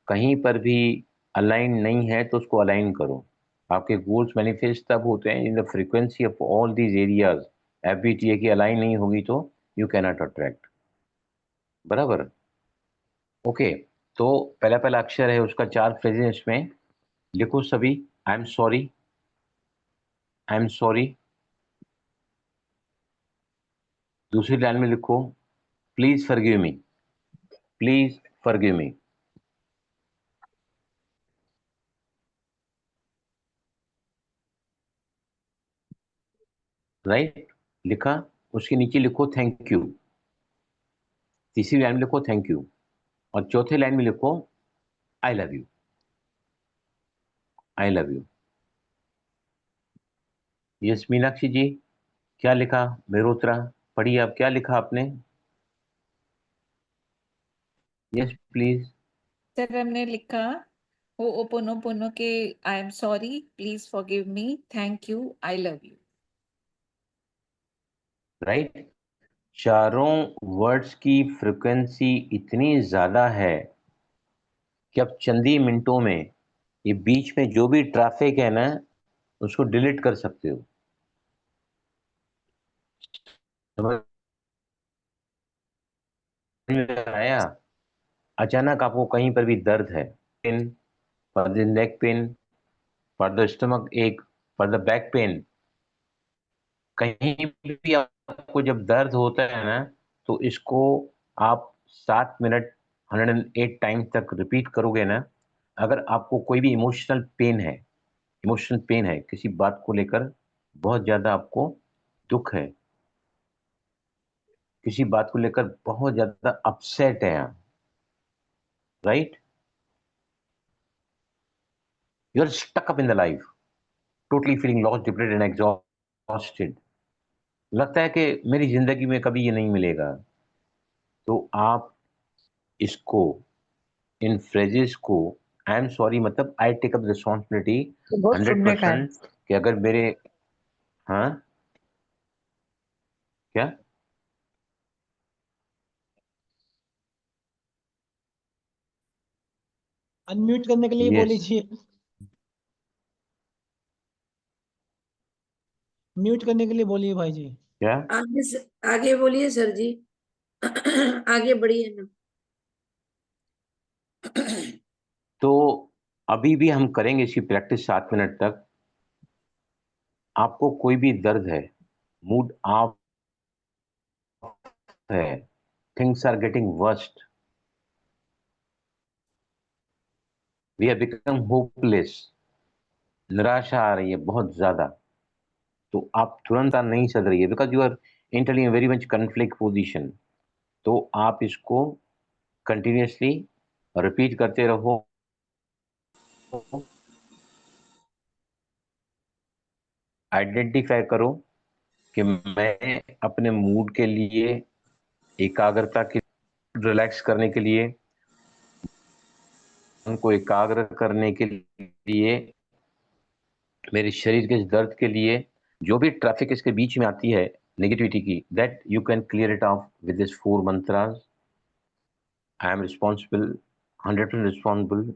कहीं पर भी अलाइन नहीं है तो उसको अलाइन करो। आपके गोल्स मैनिफेस्ट तब होते हैं in the frequency of all these areas. FBTA की अलाइन नहीं होगी तो यू कैन नॉट अट्रैक्ट, बराबर। ओके, तो पहला पहला अक्षर है उसका 4 फ्रेजेस इसमें लिखो सभी। आई am sorry, I am sorry. दूसरी लाइन में लिखो, please forgive me, please forgive me. Right, लिखा। उसके नीचे लिखो थैंक यू। तीसरी लाइन में लिखो थैंक यू। और चौथे लाइन में लिखो I love you, I love you. Yes Meenakshi ji, क्या लिखा? मेरोत्रा, पढ़िए आप, क्या लिखा आपने? Yes please. सर हमने लिखा हो ओपोनोपोनो के आई am sorry, please forgive me, thank you, I love you. Right, चारों वर्ड्स की फ्रिक्वेंसी इतनी ज्यादा है कि अब चंदी मिनटों में ये बीच में जो भी ट्रैफिक है ना, उसको डिलीट कर सकते हो। समझ में आया? अचानक आपको कहीं पर भी दर्द है, pain, for the neck pain, for the stomach ache, for the back pain, कहीं भी आपको जब दर्द होता है ना, तो इसको आप 7 मिनट 108 टाइम तक रिपीट करोगे ना। अगर आपको कोई भी इमोशनल पेन है, इमोशनल पेन है किसी बात को लेकर, बहुत ज्यादा आपको दुख है, किसी बात को लेकर बहुत ज्यादा अपसेट है, right, you are stuck up in the life, totally feeling lost, depressed and exhausted, लगता है कि मेरी जिंदगी में कभी ये नहीं मिलेगा, तो आप इसको, इन फ्रेजेस को, आई एम सॉरी मतलब आई टेक अप रिस्पॉन्सिबिलिटी तो बहुत सुनने का है। 100% कि अगर मेरे, हाँ क्या, अनम्यूट करने के लिए यस, बोलीजिए, म्यूट करने के लिए बोलिए भाई जी। क्या, आगे बोलिए सर जी। आगे बढ़िए ना। तो अभी भी हम करेंगे इसकी प्रैक्टिस 7 मिनट तक। आपको कोई भी दर्द है, मूड ऑफ है, things are getting worst, we have become hopeless, निराशा आ रही है बहुत ज्यादा, तो आप तुरंत नहीं सद रही है, because you are entering very much conflict position. तो आप इसको कंटिन्यूसली रिपीट करते रहो। आइडेंटिफाई करो कि मैं अपने मूड के लिए, एकाग्रता के, रिलैक्स करने के लिए, उनको एकाग्र करने के लिए, मेरे शरीर के इस दर्द के लिए, जो भी ट्रैफिक इसके बीच में आती है नेगेटिविटी की, that you can clear it off with this 4 mantras. I am responsible, 100% responsible.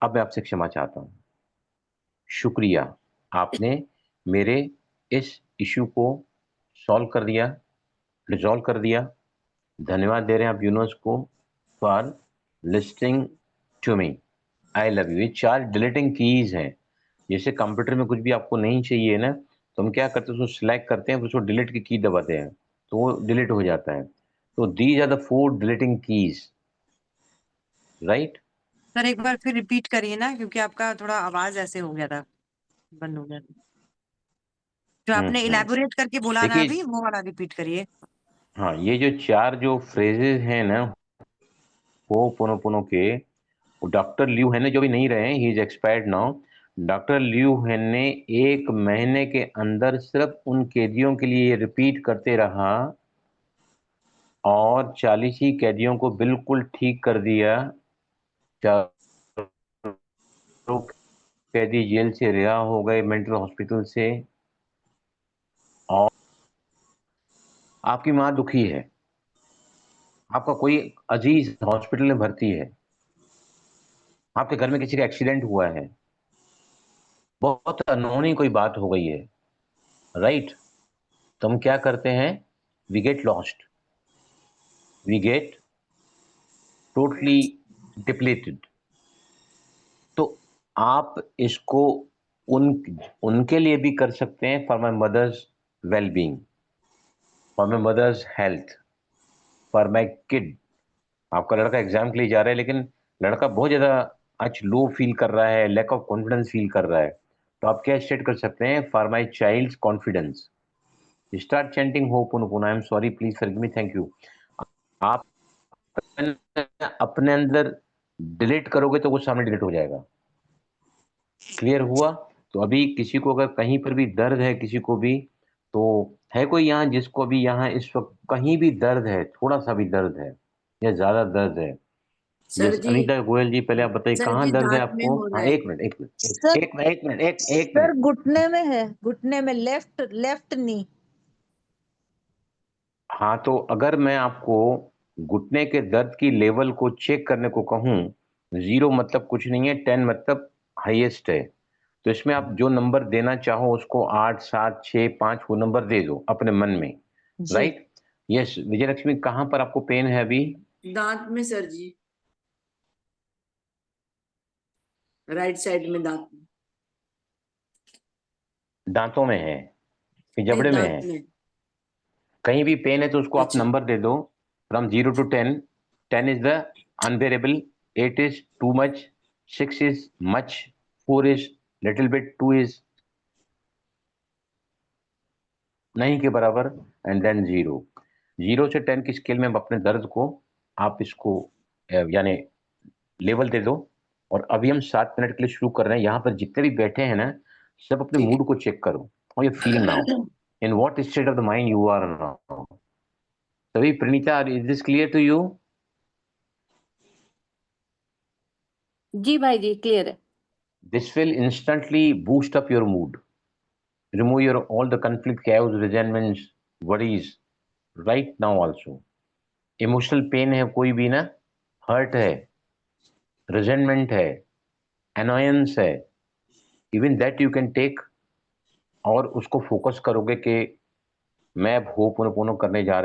अब मैं आपसे क्षमा चाहता हूँ। शुक्रिया, आपने मेरे इस इश्यू को सॉल्व कर दिया, रिजॉल्व कर दिया। धन्यवाद दे रहे हैं आप यूनिवर्स को for listening to me. I love you. ये 4 डिलीटिंग कीज हैं। जैसे कंप्यूटर में कुछ भी आपको नहीं चाहिए ना, तो हम क्या करते हैं, उसको सिलेक्ट करते हैं, फिर उसको डिलीट की की दबाते हैं, तो वो डिलीट हो जाता है। तो these are the 4 deleting keys, right? Sir एक बार फिर रिपीट करिए ना, क्योंकि आपका थोड़ा आवाज ऐसे हो गया था, बंद हो गया था। जो आपने इलेबोरेट करके बोला ना देखिए, अभी, वो वाला रिपीट करिए। हाँ, ये जो 4 जो फ्रेजेस हैं ना, वो पोनो के, डॉक्टर ल्यू हेन ने, जो भी नहीं रहे, he is expired now. Doctor ल्यू हेन ने 1 महीने के अंदर सिर्फ उन कैदियों के लिए रिपीट करते रहा और 40 ही कैदियों को बिल्कुल ठीक कर दिया। 4 कैदी जेल से रिहा हो गए, मेंटल हॉस्पिटल से। और आपकी माँ दुखी है, आपका कोई अजीज हॉस्पिटल में भर्ती है, आपके घर में किसी का एक्सीडेंट हुआ है, बहुत अनहोनी कोई बात हो गई है, राइट? तो हम क्या करते हैं, we get lost, we get totally depleted. तो आप इसको उनके लिए भी कर सकते हैं, for my mother's well being, for my mother's health, for my kid. आपका लड़का एग्जाम के लिए जा रहा है, लेकिन लड़का बहुत ज्यादा आज लो फील कर रहा है, लैक ऑफ कॉन्फिडेंस फील कर रहा है, तो आप क्या स्टेट कर सकते हैं, for my child confidence, start chanting hope I am sorry, please forgive me, thank you. आप अपने अंदर डिलीट करोगे तो वो सामने डिलीट हो जाएगा। क्लियर हुआ? तो अभी किसी को अगर कहीं पर भी दर्द है, किसी को भी, तो है कोई यहाँ जिसको भी यहाँ इस वक्त कहीं भी दर्द है, थोड़ा सा भी दर्द है या ज्यादा दर्द है? सर यस, जी, अनीता गोयल जी, पहले आप बताइए सर कहाँ जी दर्द है दांत में आपको? हो रहा हाँ, है। एक मिनट, एक मिनट, सर एक मिनट, एक मिनट, एक सर मिनट। घुटने में है, घुटने में, लेफ्ट लेफ्ट नी। हाँ, तो अगर मैं आपको घुटने के दर्द की लेवल को चेक करने को कहूँ, 0 मतलब कुछ नहीं है, 10 मतलब हाईएस्ट है, तो इसमें आप जो नंबर देना चाहो उसको 8, 7, 6, 5 वो नंबर दे दो अपने मन में, जी, राइट? यस, विजयलक्ष्मी, कहाँ पर आपको पेन है अभी? दांत में सर जी, राइट साइड में दांत में। दांतों में है कि नहीं, जबड़े में दांत है? में। कहीं भी पेन है तो उसको आप अच्छा, नंबर दे दो, from 0 to 10। 10 is the unbearable, 8 is too much, 6 is much, 4 is little bit, 2 is नहीं के बराबर, एंड देन 0। 0 से 10 की स्केल में अपने दर्द को आप इसको यानी लेवल दे दो। और अभी हम 7 मिनट के लिए शुरू कर रहे हैं। यहाँ पर जितने भी बैठे हैं ना, सब अपने ठीक मूड को चेक करो, और ये फीलिंग नाउ, है। In what state of the mind you are now. तभी Praneeta, is this clear to you? जी भाई जी, क्लियर है। This will instantly boost up your mood, remove your all the conflict, chaos, resentments, worries right now also. Emotional pain है कोई भी ना, hurt है, resentment है, annoyance है, even that you can take, और उसको फोकस करोगे कि मैं अब होपोनोपोनो करने जा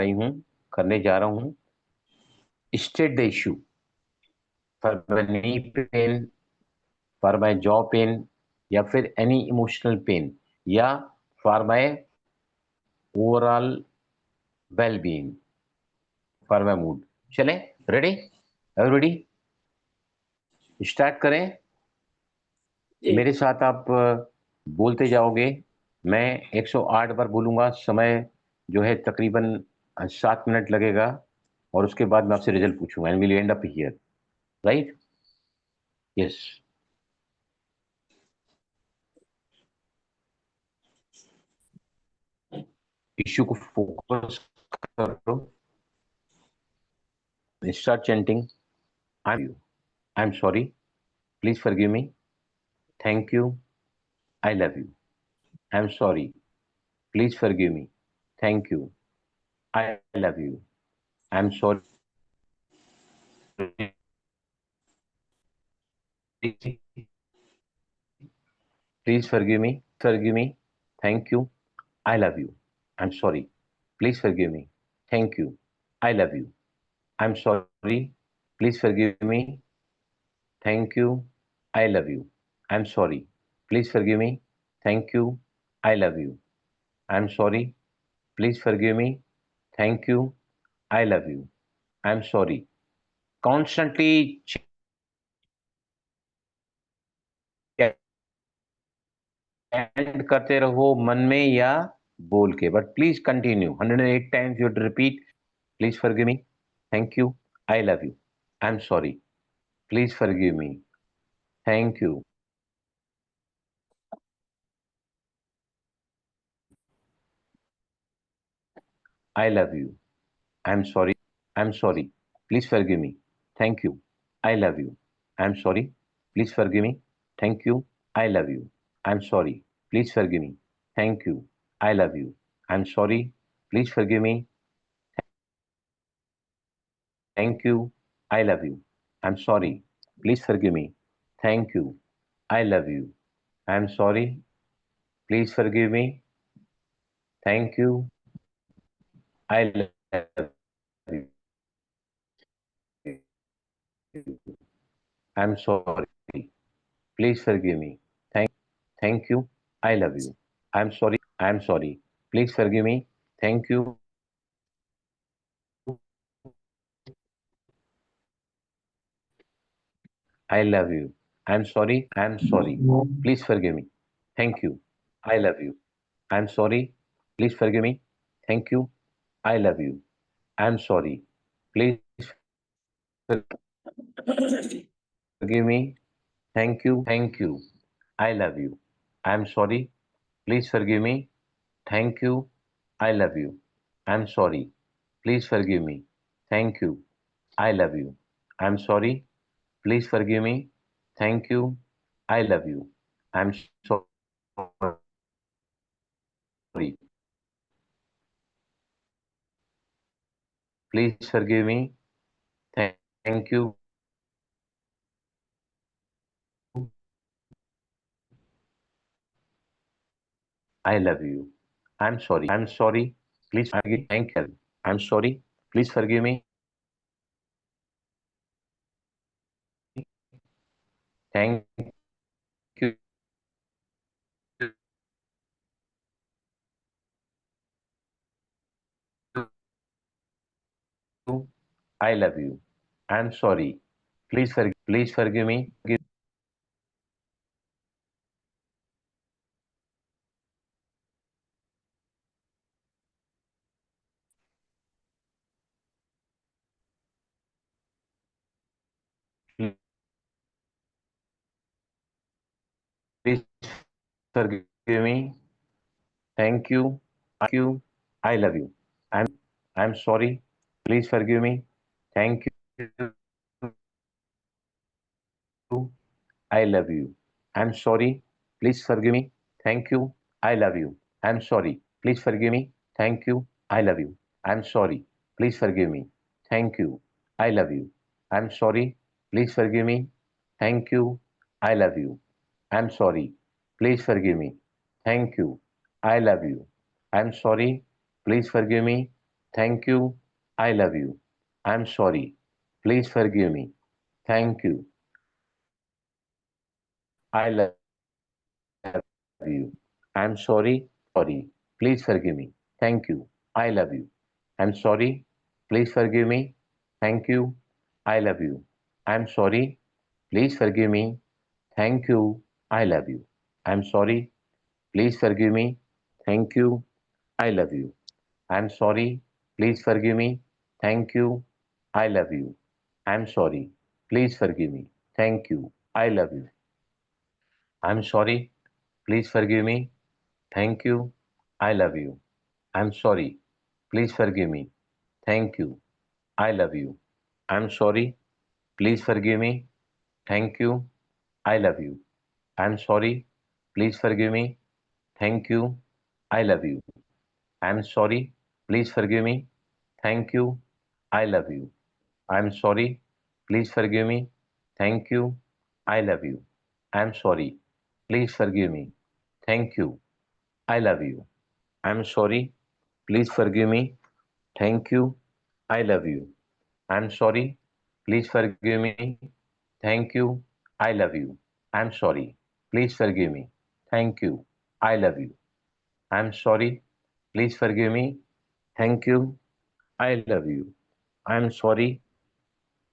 रहा हूँ, state the issue, for my knee pain, for my jaw pen, या फिर एनी इमोशनल पेन, या for my overall well being, for my mood. चले, रेडी एवरीबॉडी, स्टार्ट करें। जी। मेरे साथ आप बोलते जाओगे, मैं 108 बार बोलूंगा, समय जो है तकरीबन 7 मिनट लगेगा, और उसके बाद मैं आपसे रिजल्ट पूछूंगा and will and up here, right? Yes. Issue को फोकस करो, start chanting, I am sorry, please forgive me, thank you, I love you, I am sorry, please forgive me, thank you, I love you, I am sorry, please forgive me, thank you, I love you, I'm sorry, please forgive me, thank you, I love you, I'm sorry, please forgive me, thank you, I love you, I'm sorry, please forgive me, thank you, I love you, I'm sorry, please forgive me, thank you, I love you, I'm sorry. Constantly chant करते रहो मन में या बोल के, but please continue 108 times you to repeat, please forgive me, thank you, I love you, I am sorry, please forgive me, thank you, I love you, I am sorry, please forgive me, thank you, I love you, I am sorry, please forgive me, thank you, I love you, I am sorry, please forgive me, thank you, I love you, I am sorry, please forgive me, thank you, I love you, I'm sorry, please forgive me, thank you, I love you, I'm sorry, please forgive me, thank you, I love you, I'm sorry, please forgive me, thank you, I love you, I'm sorry, please forgive me, thank you, I love you, I'm sorry, please forgive me, thank you, I love you, I'm sorry, please forgive me, thank you, I love you, I'm sorry, please forgive me, thank you, I love you, I'm sorry, please forgive me, thank you, I love you, I'm sorry, please forgive me, thank you, I love you, I'm sorry, please forgive me, thank you, I love you, I'm sorry, please forgive me, thank you, I love you, I'm sorry, please forgive, thank you, I'm sorry, please forgive me, thank you, I love you, I'm sorry, please forgive me, please forgive me, thank you, I love you, I'm sorry, please forgive me, thank you, I love you, I'm sorry, please forgive me, thank you, I love you, I'm sorry, please forgive me, thank you, I love you, I'm sorry, please forgive me, thank you, I love you, I'm sorry, please forgive me, thank you, I love you, I'm sorry, please forgive me, thank you, I love you, I'm sorry, please forgive me, thank you, I love you, I'm sorry, please forgive me, thank you, I love you. I'm sorry. Please forgive me. Thank you. I love you. I'm sorry. Please forgive me. Thank you. I love you. I'm sorry. Please forgive me. Thank you. I love you. I'm sorry. Please forgive me. Thank you. I love you. I'm sorry. Please forgive me. Thank you. I love you. I'm sorry. Please forgive me. Thank you. I love you. I'm sorry. Please forgive me. Thank you. I love you. I'm sorry. Please forgive me. Thank you. I love you. I'm sorry. Please forgive me. Thank you. I love you. I'm sorry. Please forgive me. Thank you. I love you. I'm sorry. Please forgive me. Thank you. I love you. I'm sorry. Please forgive me. Thank you. I love you. I'm sorry. Please forgive me. Thank you. I love you. I'm sorry. Please forgive me. Thank you. I love you. I'm sorry. Please forgive me. Thank you. I love you. I'm sorry. Please forgive me. Thank you. I love you. I'm sorry.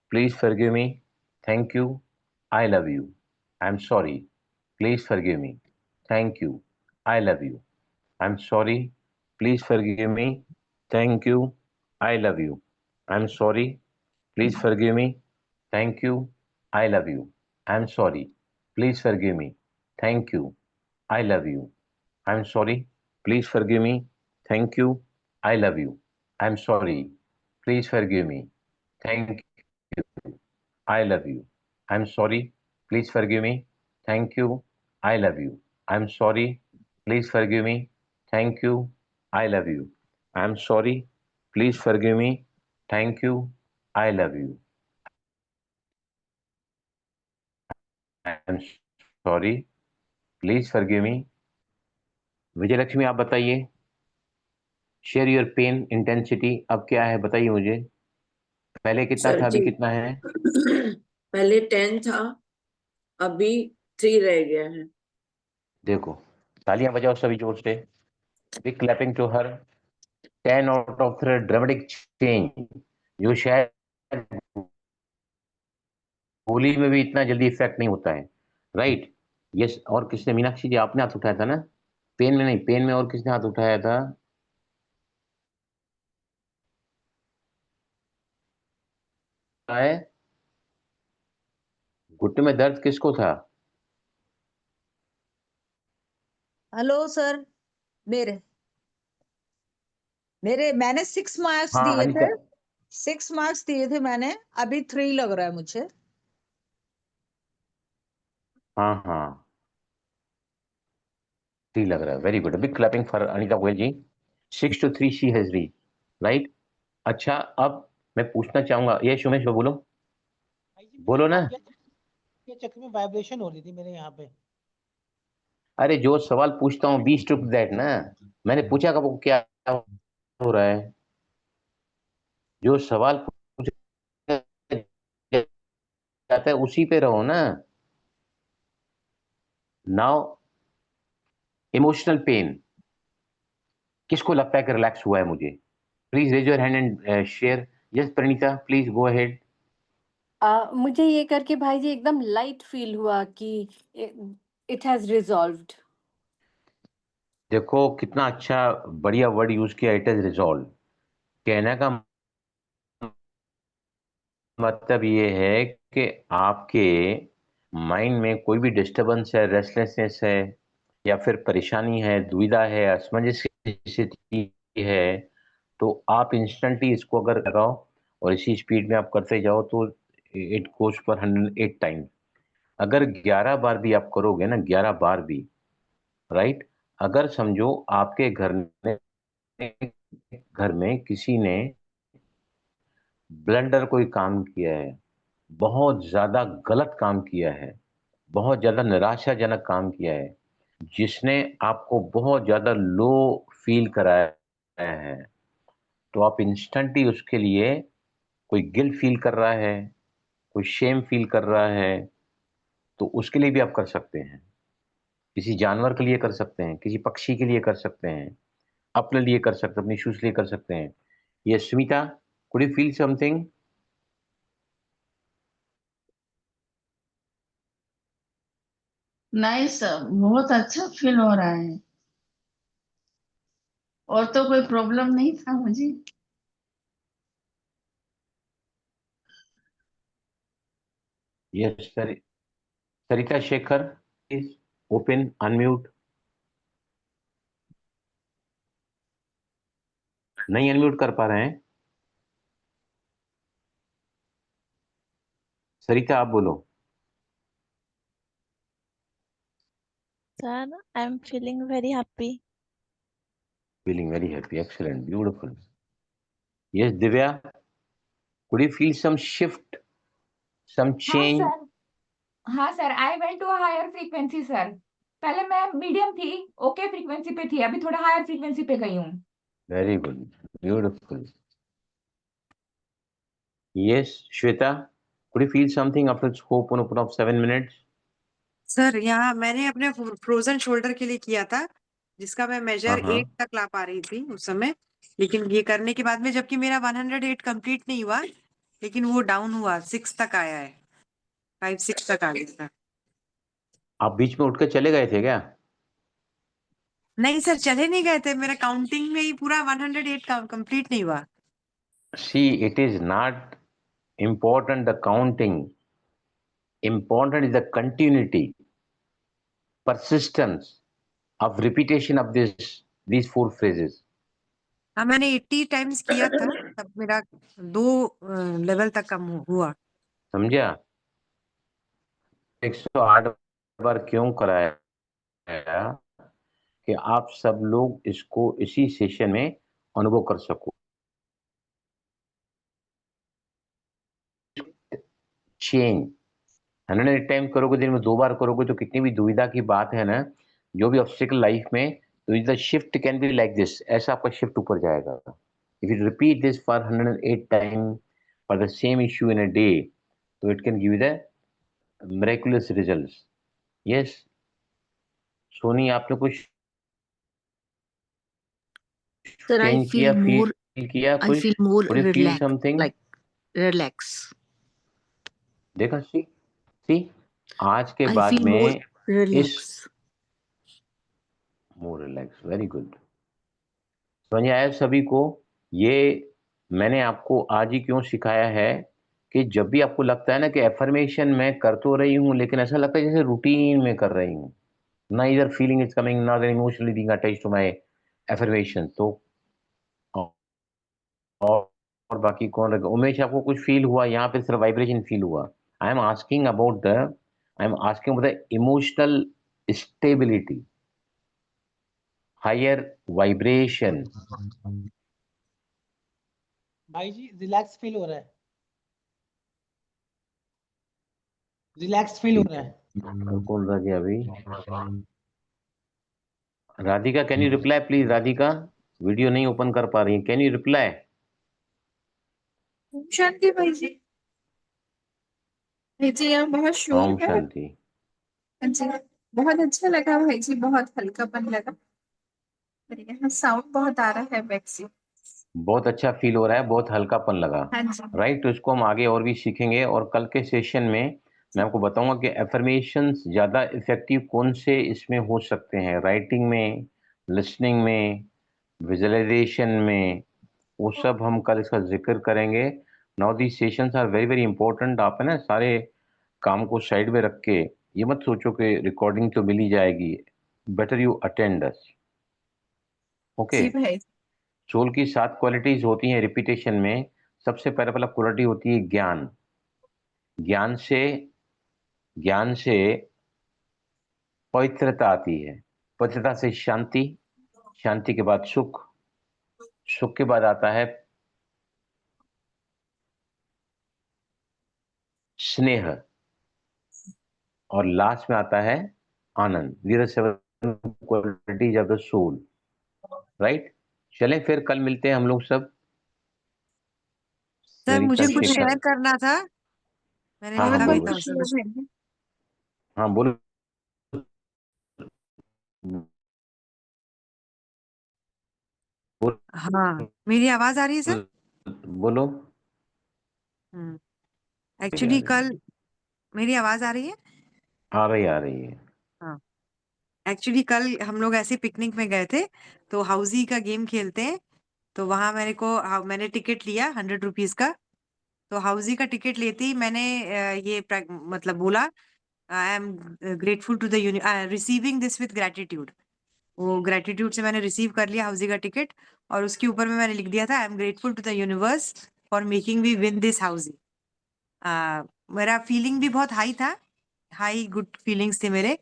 Please forgive me. Thank you. I love you. I'm sorry. Please forgive me. Thank you. I love you. I'm sorry. Please forgive me. Thank you. I love you. I'm sorry. Please forgive me. Thank you. I love you. I'm sorry. Please forgive me. Thank you. I love you. I'm sorry. Please forgive me. Thank you. I love you. I'm sorry. Please forgive me. Thank you. I love you. I'm sorry. Please forgive me. Thank you. I love you. I'm sorry. Please forgive me. Thank you. I love you. I'm sorry. Please forgive me. Thank you. I love you. I'm sorry. Please forgive me. Thank you. I love you. I'm sorry. Please forgive me. Vijayalakshmi आप बताइए. Share your pain intensity. अब क्या है बताइए मुझे. पहले कितना sir था, अभी जी कितना है? पहले 10 था, अभी 3 रह गया है. देखो, तालियां बजाओ सभी जोर से. Big clapping to her. 10 out of 3 dramatic change, जो शायद होली में भी इतना जल्दी इफेक्ट नहीं होता है. राइट. यस. और किसने? मीनाक्षी जी आपने हाथ उठाया था ना. पेन में नहीं, पेन में और किसने हाथ उठाया था? है घुटने में दर्द किसको था? Hello sir. मेरे मेरे मैंने 6 मार्क्स हाँ दिए अनिता. थे. 6 मार्क्स दिए थे मैंने, अभी 3 लग रहा है मुझे. हाँ हाँ, ठीक लग रहा है. Very good. Big clapping for Anita Goyal ji. 6 to 3 she has read. Right. अच्छा, अब मैं पूछना चाहूंगा. ये सुमेश बोलो. भाई जी मेरे बोलो ना. हाथ के चक्कर में वाइब्रेशन हो रही थी मेरे यहाँ पे. अरे जो सवाल पूछता हूँ बी स्टूपिड दैट ना. मैंने पूछा कब क्या हो रहा है. जो सवाल पूछा जाता है उसी पे रहो ना. नाउ, इमोशनल पेन किसको लगता है कि रिलैक्स हुआ है मुझे? Please raise your hand and share. Yes Praneeta, please go ahead. मुझे ये करके भाई जी एकदम लाइट फील हुआ कि इट हैज रिजॉल्व्ड. देखो कितना अच्छा बढ़िया वर्ड यूज किया, इट इज रिजॉल्व. कहने का मतलब ये है कि आपके माइंड में कोई भी डिस्टरबेंस है, रेस्टलेसनेस है, या फिर परेशानी है, दुविधा है, असमंजस की स्थिति है, तो आप इंस्टेंटली इसको अगर लगाओ और इसी स्पीड में आप करते जाओ तो इट गोज फॉर 108 टाइम. अगर 11 बार भी आप करोगे ना, 11 बार भी, राइट. अगर समझो आपके घर में किसी ने ब्लंडर कोई काम किया है, बहुत ज्यादा गलत काम किया है, बहुत ज्यादा निराशाजनक काम किया है, जिसने आपको बहुत ज्यादा लो फील कराया है, तो आप इंस्टेंटली उसके लिए, कोई गिल्ट फील कर रहा है, कोई शेम फील कर रहा है, तो उसके लिए भी आप कर सकते हैं। किसी जानवर के लिए कर सकते हैं, किसी पक्षी के लिए कर सकते हैं, अपने लिए कर सकते हैं, अपने इश्यूज लिए कर सकते हैं। ये Smita, could you feel something? Nice, बहुत अच्छा फील हो रहा है। और तो कोई प्रॉब्लम नहीं था मुझे। Yes sir. Sarita Shekhar, please open unmute. नहीं अनम्यूट कर पा रहे हैं। सरिता आप बोलो। Sir, I'm feeling very happy. Feeling very happy, excellent, beautiful. Yes Divya, could you feel some shift, some हाँ चेंज? सर। हाँ sir, I went to higher frequency sir. पहले मैं मीडियम थी, ओके फ्रीक्वेंसी पे थी, अभी थोड़ा हायर फ्रीक्वेंसी पे गई हूँ। Very good, beautiful. Yes Shweta, could you feel something after open of 7 minutes? Sir यहाँ मैंने अपने फ्रोजन शोल्डर के लिए किया था, जिसका मैं मेजर हाँ 8 तक ला पा रही थी उस समय। लेकिन ये करने के बाद में, जबकि मेरा 108 कंप्लीट नहीं हुआ, लेकिन वो डाउन हुआ, 6 तक आया है, 5-6 तक आ गया था। आप बीच में उठ के चले गए थे क्या? नहीं सर, चले नहीं गए थे, मेरा काउंटिंग में ही पूरा 108 कंप्लीट नहीं हुआ। See, it is not important the counting. Important is the continuity, persistence of repetition of these 4 phrases. हाँ, मैंने 80 टाइम्स किया था, तब मेरा 2 लेवल तक कम हुआ। समझा? 108 बार क्यों कराया गया कि आप सब लोग इसको इसी सेशन में अनुभव कर सको। चेंज 108 टाइम करोगे, दिन में 2 बार करोगे, तो कितनी भी दुविधा की बात है ना, जो भी ऑब्स्टिकल लाइफ में, तो the shift can be like this, ऐसा आपका शिफ्ट ऊपर जाएगा। If you repeat this for 108 time for the same issue in a day, तो it can give you the miraculous results. Yes Soni, आपने कुछ Sir, चेंज किया, फील किया I कुछ? feel more could you feel something? like relax. देखा, सी सी आज के I बाद feel more में इस relax. More relax, very good. समझ आया सभी को? ये मैंने आपको आज ही क्यों सिखाया है कि जब भी आपको लगता है ना कि एफर्मेशन मैं कर तो रही हूँ, लेकिन ऐसा लगता है जैसे रूटीन में कर रही हूँ, ना इधर फीलिंग इज कमिंग, ना emotionally being attached to my affirmation, तो और, और बाकी कौन रहेगा? उमेश, आपको कुछ फील हुआ? यहाँ पे सिर्फ वाइब्रेशन फील हुआ। I am asking about the emotional stability, higher vibration. भाई जी रिलैक्स फील हो रहा है, रिलैक्स फील हो रहा है। कौन रह गया अभी? Radhika, can you reply please? Radhika video नहीं ओपन कर पा रही, कैन यू रिप्लाई? शांति भाई जी। भाई जी यहाँ बहुत शोर ओम है। शांति। हाँ जी, बहुत अच्छा लगा भाई जी, बहुत हल्कापन लगा। और यहाँ साउंड बहुत आ रहा है बैक से। बहुत अच्छा फील हो रहा है, बहुत हल्कापन लगा। हाँ जी। राइट, तो इसको हम आगे और भी सीखेंगे, और कल के सेशन में मैं आपको बताऊंगा कि एफर्मेशंस ज्यादा इफेक्टिव कौन से इसमें हो सकते हैं, राइटिंग में, लिसनिंग में, विजुअलाइजेशन में, वो सब हम कल इसका जिक्र करेंगे। Now the sessions are very very important. आप है ना सारे काम को साइड में रख के ये मत सोचो कि रिकॉर्डिंग तो मिल ही जाएगी, better you attend us. Okay. जी भाई। सोल की 7 क्वालिटीज होती हैं रिपीटेशन में। सबसे पहला क्वालिटी होती है ज्ञान। ज्ञान से पवित्रता आती है, पवित्रता से शांति, शांति के बाद सुख, सुख के बाद आता है स्नेह, और लास्ट में आता है आनंद। These are 7 qualities of the soul. Right, चलें फिर कल मिलते हैं हम लोग सब। सर मुझे सरिता कुछ शेखर, शेयर करना था। मैंने हाँ हाँ लिखा बहुत भी बोलो था बहुत उसे। शुक्रिया भैया। हाँ बोलो बोलो हाँ, मेरी आवाज आ रही है सर? बोलो। मेरी आ एक्चुअली रही कल है, मेरी आवाज आ रही है? आ रही है। हाँ, एक्चुअली कल हम लोग ऐसे पिकनिक में गए थे, तो हाउजी का गेम खेलते हैं। तो वहां मैंने टिकट लिया 100 रुपीज का। तो हाउजी का टिकट लेते ही मैंने मतलब बोला, I am grateful to the receiving this with gratitude. वो ग्रेटिट्यूड से मैंने रिसीव कर लिया हाउजी का टिकट, और उसके ऊपर में मैंने लिख दिया था, I am grateful to the universe for making me win this housie. मेरा फीलिंग भी बहुत हाई था, हाई गुड फीलिंग्स थे मेरे।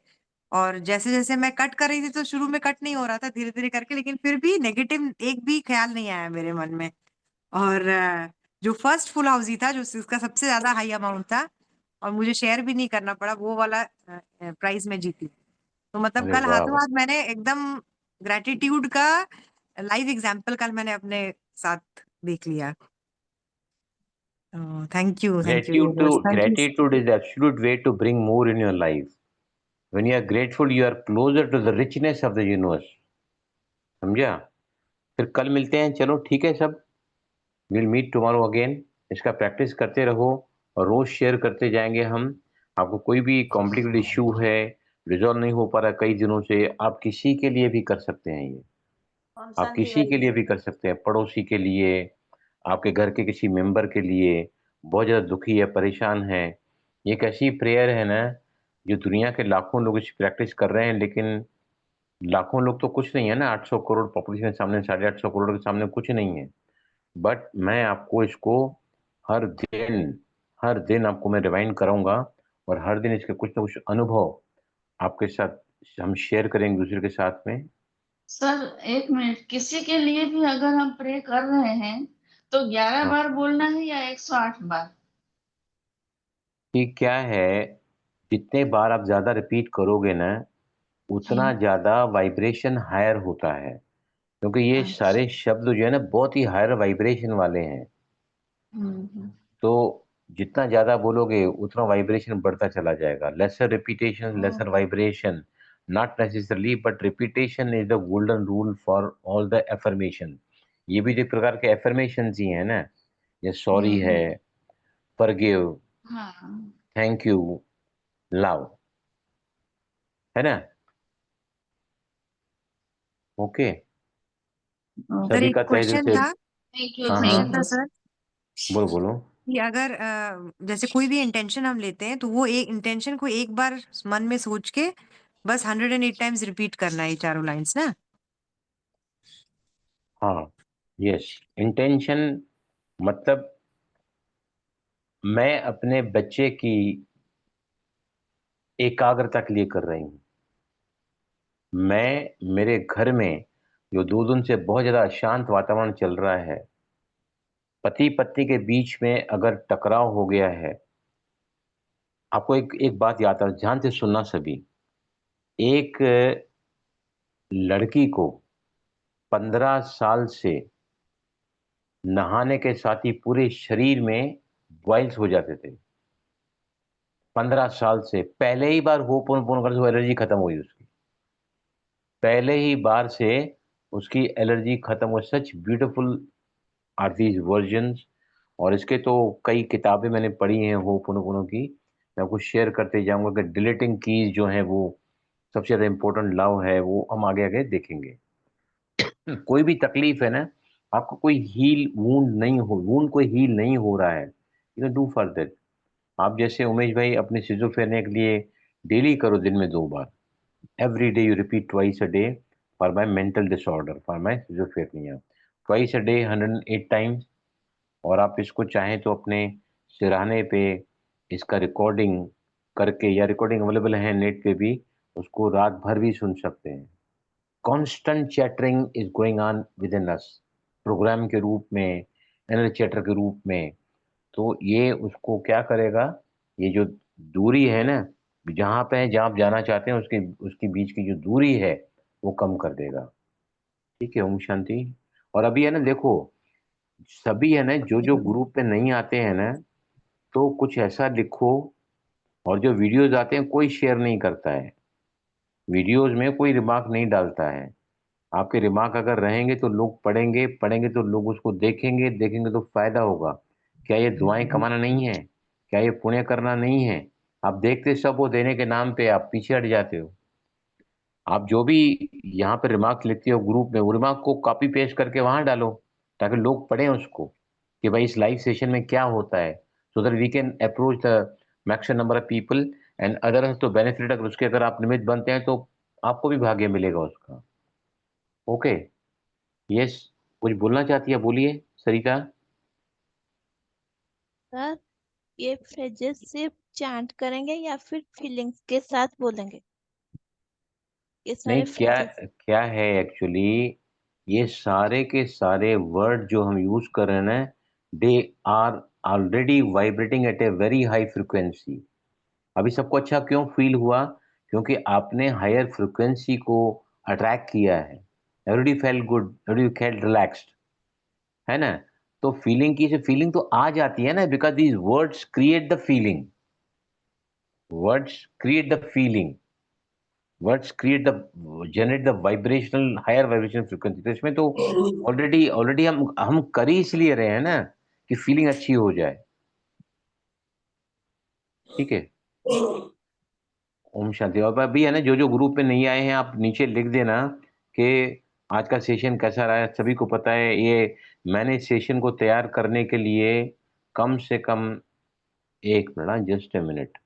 और जैसे जैसे मैं कट कर रही थी, तो शुरू में कट नहीं हो रहा था, धीरे धीरे करके, लेकिन फिर भी नेगेटिव एक भी ख्याल नहीं आया मेरे मन में। और जो फर्स्ट फुल हाउसी था, जो जिसका सबसे ज्यादा हाई अमाउंट था, और मुझे शेयर भी नहीं करना पड़ा, वो वाला प्राइज में जीती। तो मतलब अरे कल वाह हाथों वाह। हाथ मैंने एकदम ग्रेटिट्यूड का लाइव एग्जाम्पल कल मैंने अपने साथ देख लिया। Thank you universe, thank you. Gratitude is the absolute way to bring more in your life. When you are grateful, you are closer to the richness of the universe. समझा? फिर कल मिलते हैं, चलो ठीक है सब। Will meet tomorrow again. इसका प्रैक्टिस करते रहो और रोज शेयर करते जाएंगे हम। आपको कोई भी कॉम्प्लिकेटेड इश्यू है, रिजॉल्व नहीं हो पा रहा कई दिनों से, आप किसी के लिए भी कर सकते हैं ये। आप शांति किसी के भाई। लिए भी कर सकते हैं, पड़ोसी के लिए, आपके घर के किसी मेंबर के लिए, बहुत ज़्यादा दुखी है, परेशान है। ये एक ऐसी प्रेयर है ना, जो दुनिया के लाखों लोग इस प्रैक्टिस कर रहे हैं, लेकिन लाखों लोग तो कुछ नहीं है ना, 800 करोड़ पॉपुलेशन के सामने, 850 करोड़ के सामने कुछ नहीं है। बट मैं आपको इसको हर हर दिन आपको मैं रिमाइंड कराऊंगा, और हर दिन इसके कुछ ना कुछ अनुभव आपके साथ हम शेयर करेंगे दूसरे के साथ में। सर एक मिनट, किसी के लिए भी अगर हम प्रे कर रहे हैं तो 11 हाँ, बार बोलना है या 108 बार? कि क्या है, जितने बार आप ज्यादा रिपीट करोगे ना, जी। उतना ज्यादा वाइब्रेशन हायर होता है, क्योंकि ये अच्छा। सारे शब्द जो है ना बहुत ही हायर वाइब्रेशन वाले हैं। हम्म। तो जितना ज्यादा बोलोगे उतना वाइब्रेशन बढ़ता चला जाएगा। Lesser repetition, or, lesser vibration, not necessarily, but repetition is the golden rule for all the affirmation. ये भी एक प्रकार के एफर्मेशन ही है ना, ये सॉरी है, हम्म। फॉरगिव, हाँ। थैंक यू, लव, है ना। ओके, सर सभी एक का तहे दिल क्वेश्चन से। था, थैंक यू, हाँ क्वेश्चन थैंक था यू। हाँ, सर, बोलो बोलो। कि अगर जैसे कोई भी इंटेंशन हम लेते हैं, तो वो एक इंटेंशन को एक बार मन में सोच के बस 108 टाइम्स रिपीट करना है, ये चारों लाइंस ना? हाँ, यस, इंटेंशन मतलब मैं अपने बच्चे की एकाग्रता के लिए कर रही हूँ। मैं मेरे घर में जो 2 दिन से बहुत ज्यादा अशांत वातावरण चल रहा है, पति पत्नी के बीच में अगर टकराव हो गया है, आपको एक एक बात याद है, ध्यान से सुनना सभी। एक लड़की को 15 साल से नहाने के साथ ही पूरे शरीर में बॉइल्स हो जाते थे। 15 साल से पहले ही बार हो पोन पोन कर वो एलर्जी खत्म हुई उसकी, पहले ही बार से उसकी एलर्जी खत्म हुई। Such beautiful are these versions. और इसके तो कई किताबें मैंने पढ़ी हैं हो पुनो की, मैं आपको शेयर करते जाऊंगा कि डिलीटिंग कीज जो है वो सबसे ज्यादा इंपॉर्टेंट लव है, वो हम आगे आगे देखेंगे। कोई भी तकलीफ है ना, आपको कोई हील वूंड नहीं हो, वूंड कोई हील नहीं हो रहा है, यू कैन डू फर्दर। आप जैसे उमेश भाई अपने सिजोफ्रेनिया के लिए डेली करो, दिन में 2 बार, every day you repeat twice a day for my mental disorder, for my schizophrenia, twice a day 108 times। और आप इसको चाहें तो अपने सिरहाने पे इसका रिकॉर्डिंग करके, या रिकॉर्डिंग अवेलेबल है नेट पे भी, उसको रात भर भी सुन सकते हैं। Constant chattering is going on within us, program के रूप में, एनर्जी चैटर के रूप में। तो ये उसको क्या करेगा, ये जो दूरी है ना, जहाँ पे है, जहाँ आप जाना चाहते हैं, उसके उसके बीच की जो दूरी है वो कम कर देगा। ठीक है, ओम शांति। और अभी है ना देखो, सभी है ना जो जो ग्रुप पे नहीं आते हैं ना, तो कुछ ऐसा लिखो, और जो वीडियोज आते हैं कोई शेयर नहीं करता है, वीडियोज में कोई रिमार्क नहीं डालता है। आपके रिमार्क अगर रहेंगे तो लोग पढ़ेंगे, पढ़ेंगे तो लोग उसको देखेंगे, देखेंगे तो फायदा होगा। क्या ये दुआएं कमाना नहीं है? क्या ये पुण्य करना नहीं है? आप देखते सब हो, देने के नाम पे आप पीछे हट जाते हो। आप जो भी यहाँ पे रिमार्क लिखते हो ग्रुप में, वो रिमार्क को कॉपी पेस्ट करके वहां डालो, ताकि लोग पढ़ें उसको कि भाई इस लाइव सेशन में क्या होता है, so that we can approach the maximum number of people and other to benefit. अगर उसके अगर आप निमित्त बनते हैं तो आपको भी भाग्य मिलेगा उसका। ओके, यस, कुछ बोलना चाहती है, बोलिए सरिता। सर ये फ्रेजेस सिर्फ चैंट करेंगे या फिर फीलिंग्स के साथ बोलेंगे? ये नहीं, सारे क्या फ्रेजेस। क्या है एक्चुअली, ये सारे के सारे वर्ड जो हम यूज कर रहे हैं ना, they are already vibrating at a very high frequency. अभी सबको अच्छा क्यों फील हुआ? क्योंकि आपने हायर फ्रिक्वेंसी को अट्रैक्ट किया है। Everybody felt good, everybody felt relaxed, है ना? तो फीलिंग की से फीलिंग तो आ जाती है ना, because these words create the feeling. Words create the feeling, words create the generate the vibrational higher vibration frequency. तो इसमें तो ऑलरेडी ऑलरेडी हम कर ही इसलिए रहे हैं ना कि फीलिंग अच्छी हो जाए। ठीक है, ओम शांति। और अभी है ना, जो जो ग्रुप में नहीं आए हैं आप नीचे लिख देना कि आज का सेशन कैसा रहा है। सभी को पता है, ये मैंने सेशन को तैयार करने के लिए कम से कम 1 मिनट, जस्ट ए मिनट,